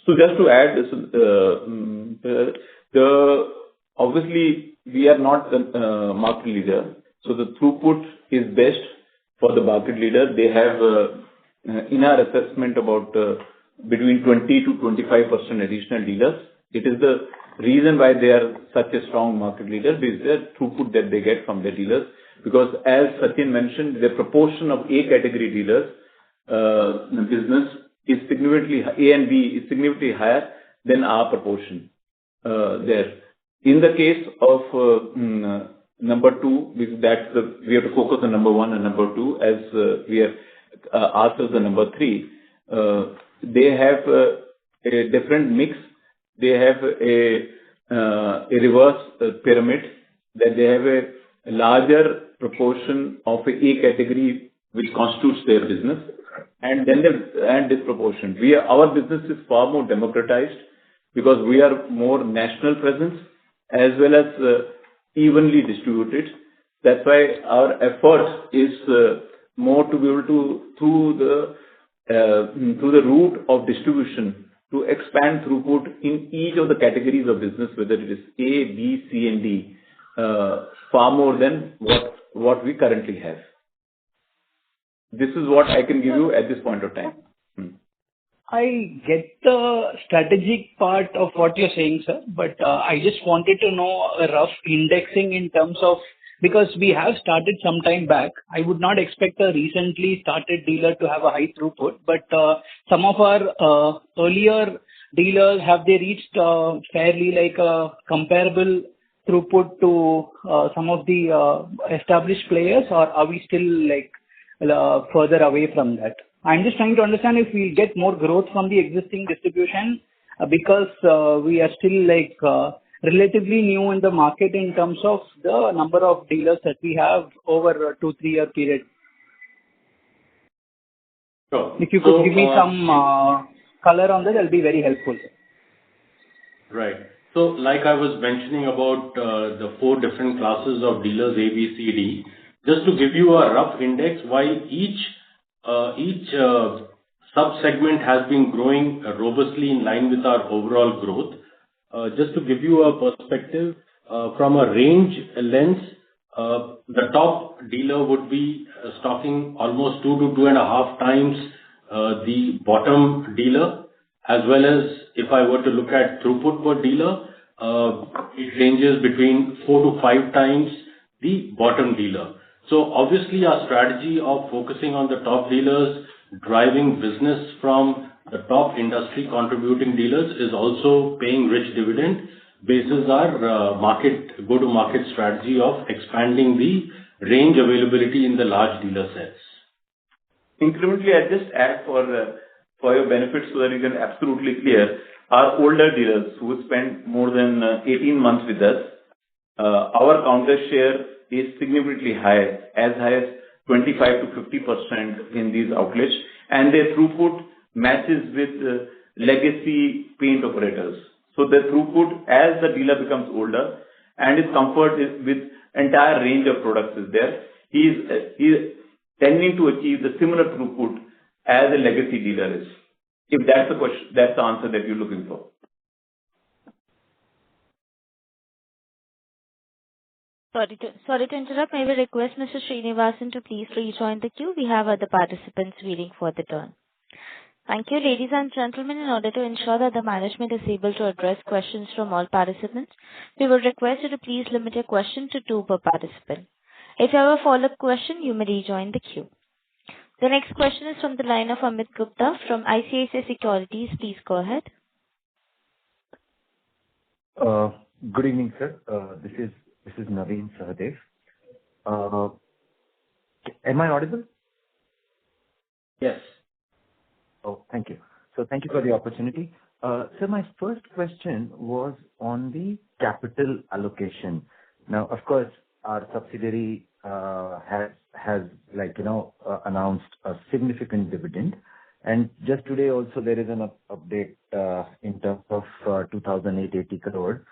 So just to add, obviously we are not the market leader, so the throughput is best for the market leader. They have, in our assessment, about between 20 to 25% additional dealers. It is the reason why they are such a strong market leader, is the throughput that they get from their dealers. Because as Sachin mentioned, the proportion of A category dealers in the business is significantly, A and B is significantly higher than our proportion there. In the case of number two, we have to focus on number one and number two, as we have asked as the number three. They have a different mix. They have a reverse pyramid, that they have a larger proportion of a category which constitutes their business, and then disproportion. Our business is far more democratized because we are more national presence as well as evenly distributed. That's why our effort is more to be able to, through the route of distribution, to expand throughput in each of the categories of business, whether it is A, B, C, and D, far more than what we currently have. This is what I can give you at this point of time. I get the strategic part of what you're saying, sir, but I just wanted to know a rough indexing in terms of, because we have started some time back. I would not expect a recently started dealer to have a high throughput, but some of our earlier dealers, have they reached fairly like a comparable throughput to some of the established players, or are we still like further away from that? I'm just trying to understand if we get more growth from the existing distribution because we are still like relatively new in the market in terms of the number of dealers that we have over a 2-3 year period. Sure. If you could give me some color on that, that'll be very helpful. Right. So like I was mentioning about the 4 different classes of dealers, A, B, C, D, just to give you a rough index, while each sub-segment has been growing robustly in line with our overall growth. Just to give you a perspective, from a range lens, the top dealer would be stocking almost 2 to 2.5 times the bottom dealer, as well as if I were to look at throughput per dealer, it ranges between 4 to 5 times the bottom dealer. So obviously our strategy of focusing on the top dealers, driving business from the top industry contributing dealers is also paying rich dividend basis our go-to-market strategy of expanding the range availability in the large dealer sets. Incrementally, I'll just add for your benefit so that you can absolutely clear. Our older dealers who spend more than 18 months with us, our counter share is significantly high as 25 to 50% in these outlets, and their throughput matches with legacy paint operators. So the throughput, as the dealer becomes older and his comfort is with entire range of products is there, he is tending to achieve the similar throughput as a legacy dealer is. If that's the question, that's the answer that you're looking for. Sorry to interrupt. May we request Mr. Srinivasan to please rejoin the queue? We have other participants waiting for the turn. Thank you, ladies and gentlemen. In order to ensure that the management is able to address questions from all participants, we would request you to please limit your question to 2 per participant. If you have a follow-up question, you may rejoin the queue. The next question is from the line of Amit Gupta from ICICI Securities. Please go ahead. Good evening, sir. This is Naveen Sahadev. Am I audible? Yes. Oh, thank you. So thank you for the opportunity. So my first question was on the capital allocation. Now, of course, our subsidiary has announced a significant dividend, and just today also there is an update in terms of 2,880 crore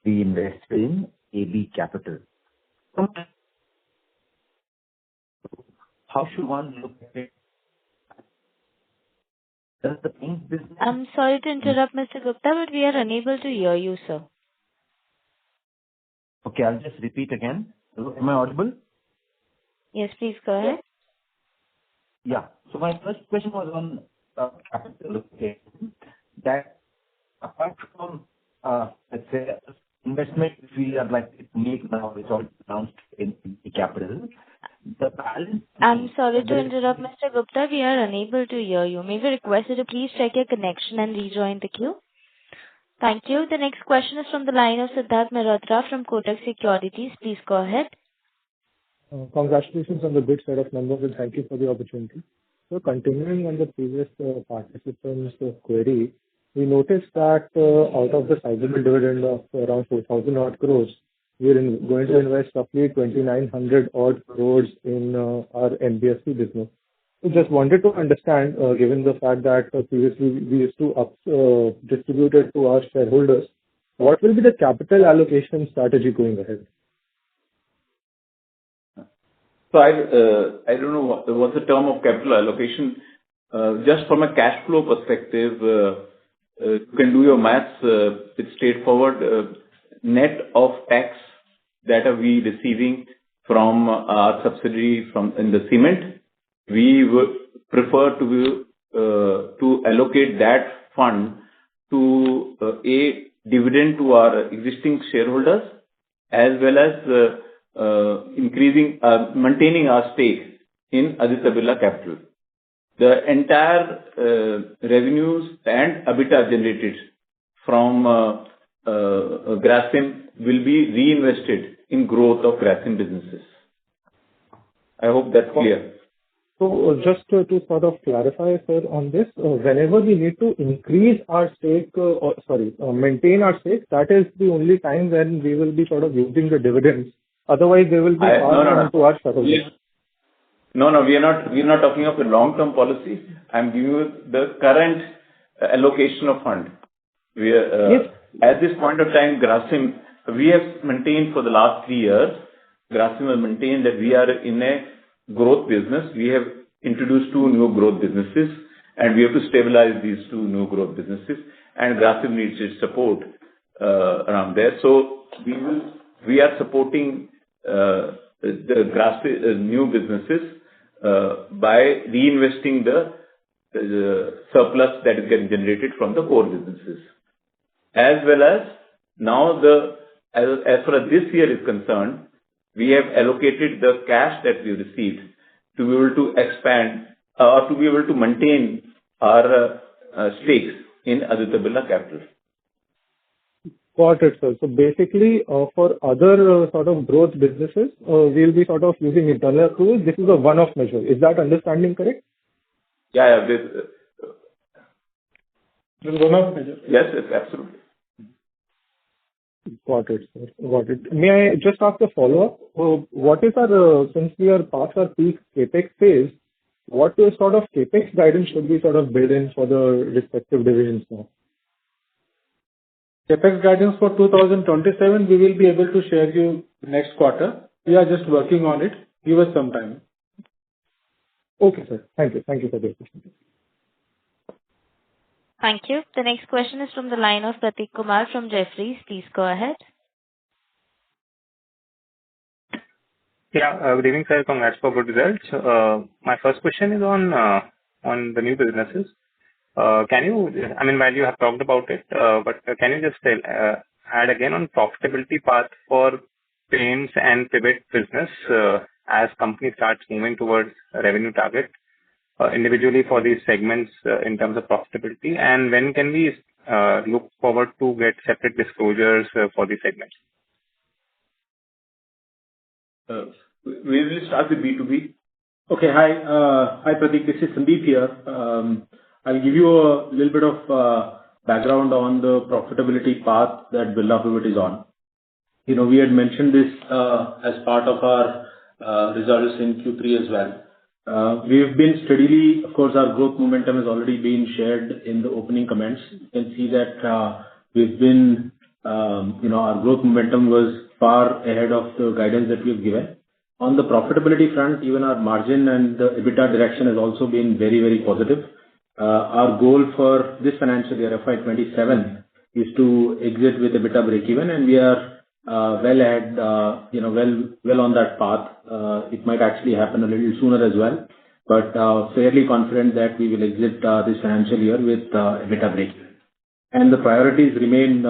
we invest in AB Capital. How should one look at it? Does the paint business... I'm sorry to interrupt, Mr. Gupta, but we are unable to hear you, sir. Okay, I'll just repeat again. Am I audible? Yes, please go ahead. Yeah. So my first question was on capital allocation. That apart from, let's say, investment we are likely to make now, it's all announced in the capital. The balance... I'm sorry to interrupt, Mr. Gupta. We are unable to hear you. May we request you to please check your connection and rejoin the queue? Thank you. The next question is from the line of Siddharth Mehrotra from Kotak Securities. Please go ahead. Congratulations on the good set of numbers, and thank you for the opportunity. So continuing on the previous participant's query, we noticed that out of the sizable dividend of around 4,000 odd crores, we are going to invest roughly 2,900 odd crores in our NBFC business. So just wanted to understand, given the fact that previously we used to distribute it to our shareholders, what will be the capital allocation strategy going ahead? So I don't know what's the term of capital allocation. Just from a cash flow perspective, you can do your maths. It's straightforward. Net of tax that are we receiving from our subsidiary in the cement, we would prefer to allocate that fund to a dividend to our existing shareholders, as well as maintaining our stake in Aditya Birla Capital. The entire revenues and EBITDA generated from Grasim will be reinvested in growth of Grasim businesses. I hope that's clear. So just to sort of clarify, sir, on this, whenever we need to increase our stake, maintain our stake, that is the only time when we will be sort of using the dividends. Otherwise, they will be passed on to our shareholders. No, we are not talking of a long-term policy. I'm giving you the current allocation of fund. We are, yes. At this point of time, Grasim, we have maintained for the last 3 years, Grasim has maintained that we are in a growth business. We have introduced 2 new growth businesses, and we have to stabilize these 2 new growth businesses, and Grasim needs its support around there. So we are supporting the Grasim new businesses by reinvesting the surplus that is getting generated from the core businesses. As well as now, as far as this year is concerned, we have allocated the cash that we received to be able to expand or to be able to maintain our stakes in Aditya Birla Capital. Got it, sir. So basically, for other sort of growth businesses, we'll be sort of using internal accruals. This is a one-off measure. Is that understanding correct? Yeah. This is one-off measure. Yes, absolutely. Got it, sir. Got it. May I just ask a follow-up? What is our, since we are past our peak capex phase, what sort of capex guidance should we sort of build in for the respective divisions now? CapEx guidance for 2027, we will be able to share you next quarter. We are just working on it. Give us some time. Okay, sir. Thank you. Thank you for the opportunity. Thank you. The next question is from the line of Prateek Kumar from Jefferies. Please go ahead. Yeah. Good evening, sir. Congrats for good results. My first question is on the new businesses. Can you, I mean, while you have talked about it, but can you just add again on profitability path for paints and pivot business as company starts moving towards a revenue target individually for these segments in terms of profitability? And when can we look forward to get separate disclosures for these segments? We will start with B2B. Okay. Hi, Prateek. This is Sandeep here. I'll give you a little bit of background on the profitability path that Birla Pivot is on. We had mentioned this as part of our results in Q3 as well. We've been steadily, of course, our growth momentum has already been shared in the opening comments. You can see that we've been, our growth momentum was far ahead of the guidance that we've given. On the profitability front, even our margin and the EBITDA direction has also been very, very positive. Our goal for this financial year, FY27, is to exit with EBITDA breakeven, and we are well ahead, well on that path. It might actually happen a little sooner as well, but fairly confident that we will exit this financial year with EBITDA breakeven. And the priorities remain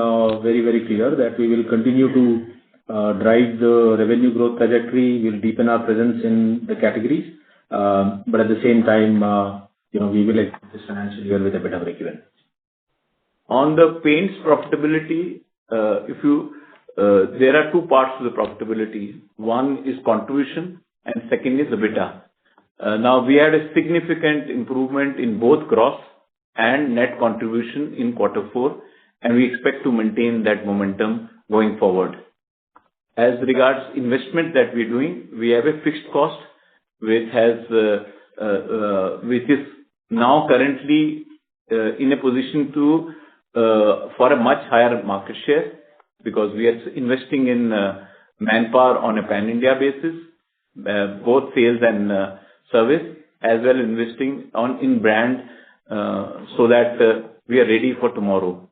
very, very clear that we will continue to drive the revenue growth trajectory. We'll deepen our presence in the categories, but at the same time, we will exit this financial year with EBITDA breakeven. On the paints profitability, there are two parts to the profitability. One is contribution and second is EBITDA. Now, we had a significant improvement in both gross and net contribution in Q4, and we expect to maintain that momentum going forward. As regards investment that we're doing, we have a fixed cost which is now currently in a position for a much higher market share, because we are investing in manpower on a pan-India basis, both sales and service, as well as investing in brand so that we are ready for tomorrow.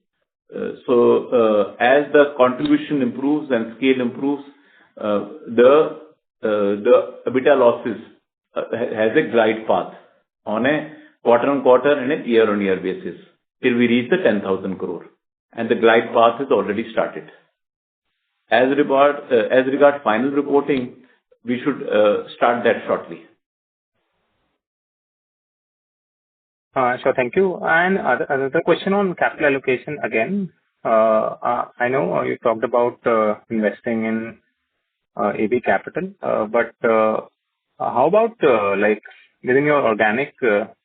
So as the contribution improves and scale improves, the EBITDA losses has a glide path on a quarter-on-quarter and a year-on-year basis till we reach the 10,000 crore. And the glide path has already started. As regard final reporting, we should start that shortly. Sure, thank you. And another question on capital allocation again. I know you talked about investing in AB capital, but how about within your organic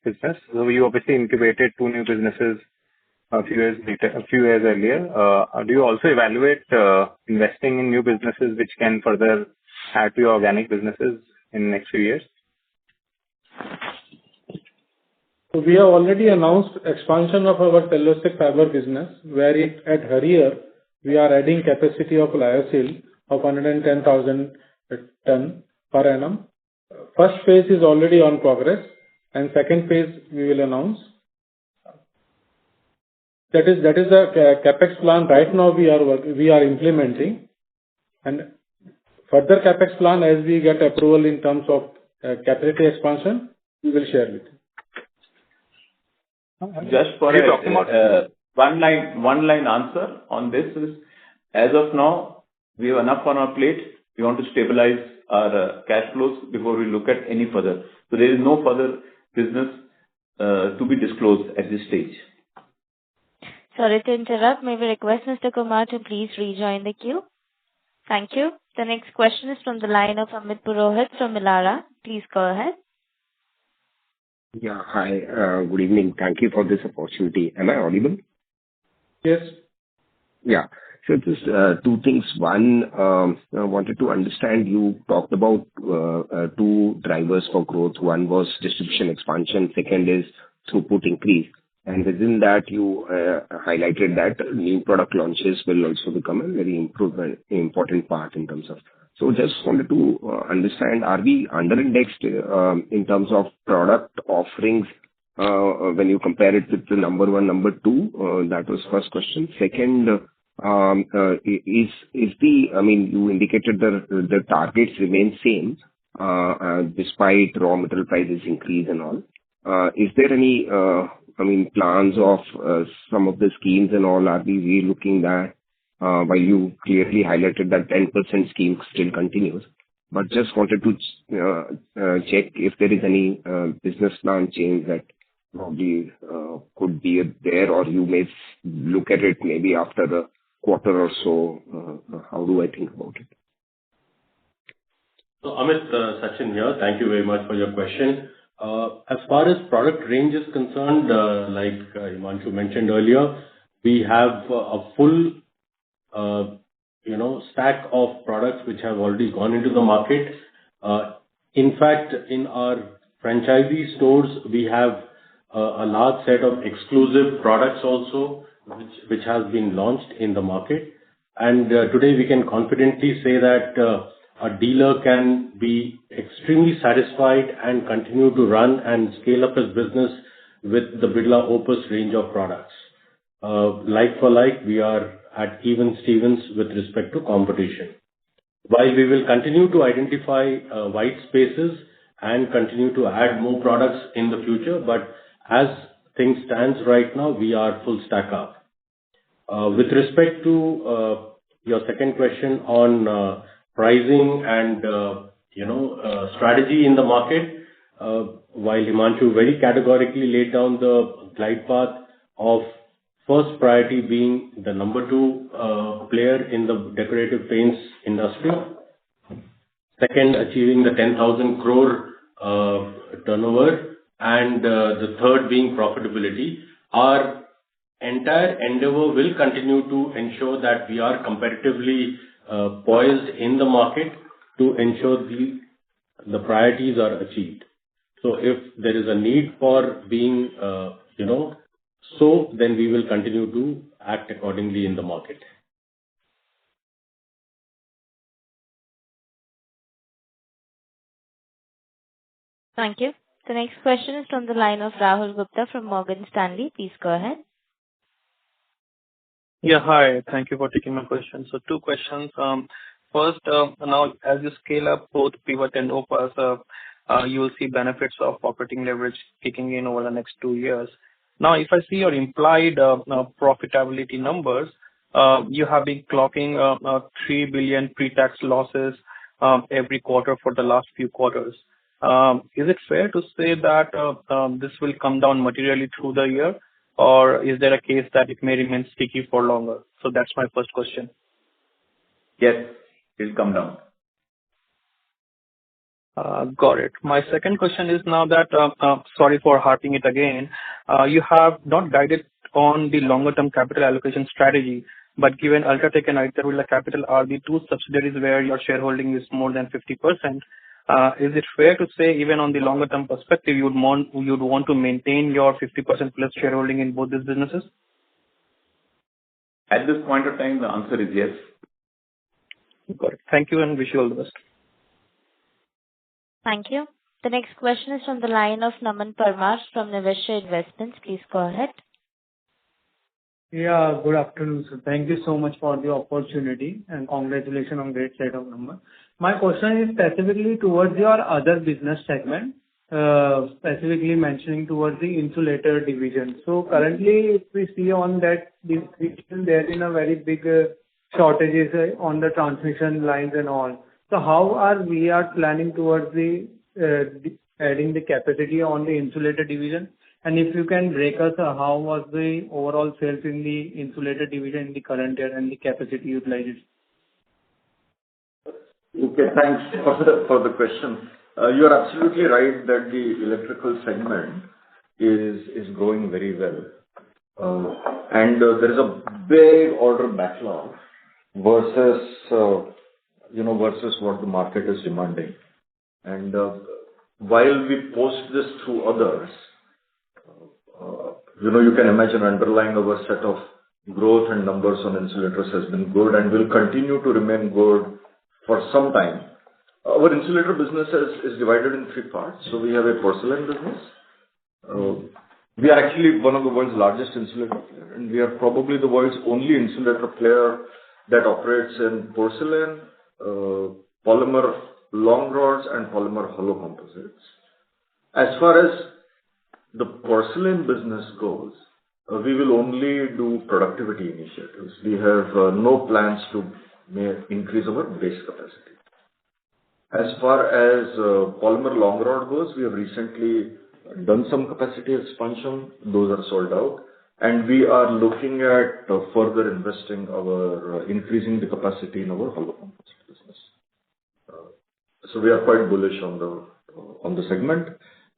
business? So you obviously incubated two new businesses a few years earlier. Do you also evaluate investing in new businesses which can further add to your organic businesses in the next few years? So we have already announced expansion of our cellulosic fiber business, where at Harihar, we are adding capacity of lyocell of 110,000 ton per annum. First phase is already on progress, and second phase we will announce. That is the capex plan right now we are implementing, and further capex plan as we get approval in terms of capacity expansion, we will share with you. Just for one line answer on this is, as of now, we have enough on our plate. We want to stabilize our cash flows before we look at any further. So there is no further business to be disclosed at this stage. Sorry to interrupt. May we request Mr. Kumar to please rejoin the queue? Thank you. The next question is from the line of Amit Purohit from Elara. Please go ahead. Yeah, hi. Good evening. Thank you for this opportunity. Am I audible? Yes. Yeah. So just two things. One, I wanted to understand, you talked about two drivers for growth. One was distribution expansion. Second is throughput increase. And within that, you highlighted that new product launches will also become a very important part in terms of. So just wanted to understand, are we under-indexed in terms of product offerings when you compare it with the number one, number two? That was first question. Second, I mean, you indicated the targets remain same despite raw material prices increase and all. Is there any, I mean, plans of some of the schemes and all, are we re-looking that, while you clearly highlighted that 10% scheme still continues? But just wanted to check if there is any business plan change that probably could be there, or you may look at it maybe after a quarter or so. How do I think about it? So Amit, Sachin here. Thank you very much for your question. As far as product range is concerned, like Himanshu mentioned earlier, we have a full stack of products which have already gone into the market. In fact, in our franchisee stores, we have a large set of exclusive products also, which has been launched in the market. And today we can confidently say that a dealer can be extremely satisfied and continue to run and scale up his business with the Birla Opus range of products. Like for like, we are at even Stevens with respect to competition. While we will continue to identify white spaces and continue to add more products in the future, but as things stands right now, we are full stack up. With respect to your second question on pricing and strategy in the market, while Himanshu very categorically laid down the glide path of first priority being the number two player in the decorative paints industry, second achieving the 10,000 crore turnover, and the third being profitability, our entire endeavor will continue to ensure that we are competitively poised in the market to ensure the priorities are achieved. So if there is a need for being, then we will continue to act accordingly in the market. Thank you. The next question is from the line of Rahul Gupta from Morgan Stanley. Please go ahead. Yeah, hi. Thank you for taking my question. So two questions. First, now as you scale up both Pivot and Opus, you will see benefits of operating leverage kicking in over the next 2 years. Now, if I see your implied profitability numbers, you have been clocking 3 billion pre-tax losses every quarter for the last few quarters. Is it fair to say that this will come down materially through the year, or is there a case that it may remain sticky for longer? So that's my first question. Yes, it will come down. Got it. My second question is now that, sorry for harping it again, you have not guided on the longer-term capital allocation strategy, but given UltraTech and Aditya Birla Capital are the two subsidiaries where your shareholding is more than 50%, is it fair to say even on the longer-term perspective, you'd want to maintain your 50% plus shareholding in both these businesses? At this point of time, the answer is yes. Got it. Thank you and wish you all the best. Thank you. The next question is from the line of Naman Parmar from Niveshaay Investments. Please go ahead. Yeah, good afternoon, sir. Thank you so much for the opportunity and congratulations on great set of numbers. My question is specifically towards your other business segment, specifically mentioning towards the insulator division. So currently, if we see on that division, there is a very big shortages on the transmission lines and all. So how are we planning towards the adding the capacity on the insulator division? And if you can break us, how was the overall sales in the insulator division in the current year and the capacity utilization? Okay, thanks for the question. You are absolutely right that the electrical segment is growing very well. And there is a big order backlog versus what the market is demanding. And while we post this through others, you can imagine underlying our set of growth and numbers on insulators has been good and will continue to remain good for some time. Our insulator business is divided in three parts. So we have a porcelain business. We are actually one of the world's largest insulator player, and we are probably the world's only insulator player that operates in porcelain, polymer long rods, and polymer hollow composites. As far as the porcelain business goes, we will only do productivity initiatives. We have no plans to increase our base capacity. As far as polymer long rod goes, we have recently done some capacity expansion. Those are sold out. And we are looking at further increasing the capacity in our hollow composite business. So we are quite bullish on the segment,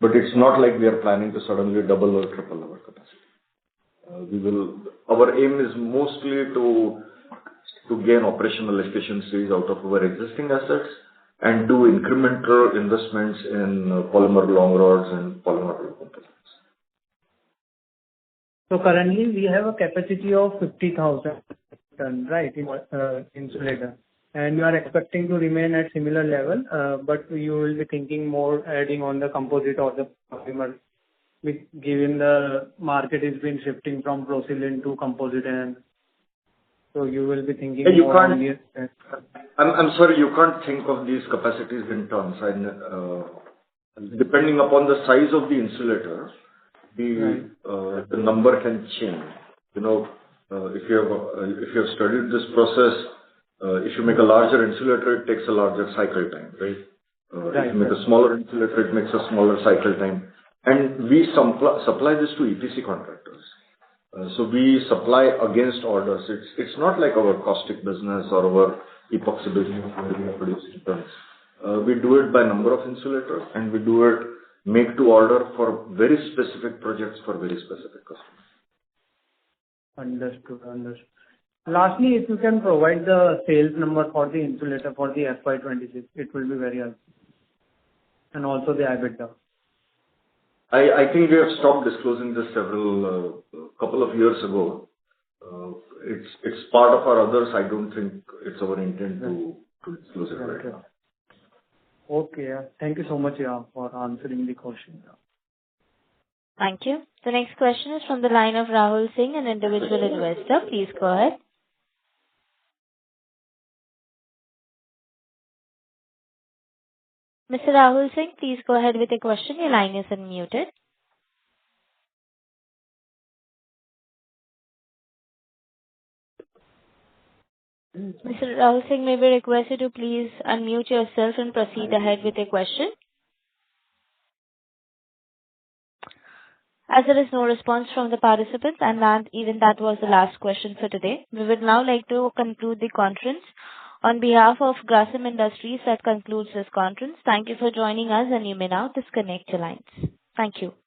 but it's not like we are planning to suddenly double or triple our capacity. Our aim is mostly to gain operational efficiencies out of our existing assets and do incremental investments in polymer long rods and polymer hollow composites. So currently we have a capacity of 50,000 ton, right, in insulator, and you are expecting to remain at similar level, but you will be thinking more adding on the composite or the polymer, given the market has been shifting from porcelain to composite, and so you will be thinking more on the... I'm sorry, you can't think of these capacities in tons. Depending upon the size of the insulator, the number can change. If you have studied this process, if you make a larger insulator, it takes a larger cycle time, right? If you make a smaller insulator, it makes a smaller cycle time. And we supply this to EPC contractors. So we supply against orders. It's not like our caustic business or our epoxy business where we are producing tons. We do it by number of insulators, and we do it make to order for very specific projects for very specific customers. Understood. Lastly, if you can provide the sales number for the insulator for the FY26, it will be very helpful. And also the EBITDA. I think we have stopped disclosing this couple of years ago. It's part of our others. I don't think it's our intent to disclose it right now. Okay. Thank you so much for answering the question. Thank you. The next question is from the line of Rahul Singh, an individual investor. Please go ahead. Mr. Rahul Singh, please go ahead with your question. Your line is unmuted. Mr. Rahul Singh, may we request you to please unmute yourself and proceed ahead with your question. As there is no response from the participants, and that was the last question for today, we would now like to conclude the conference. On behalf of Grasim Industries, that concludes this conference. Thank you for joining us, and you may now disconnect your lines. Thank you.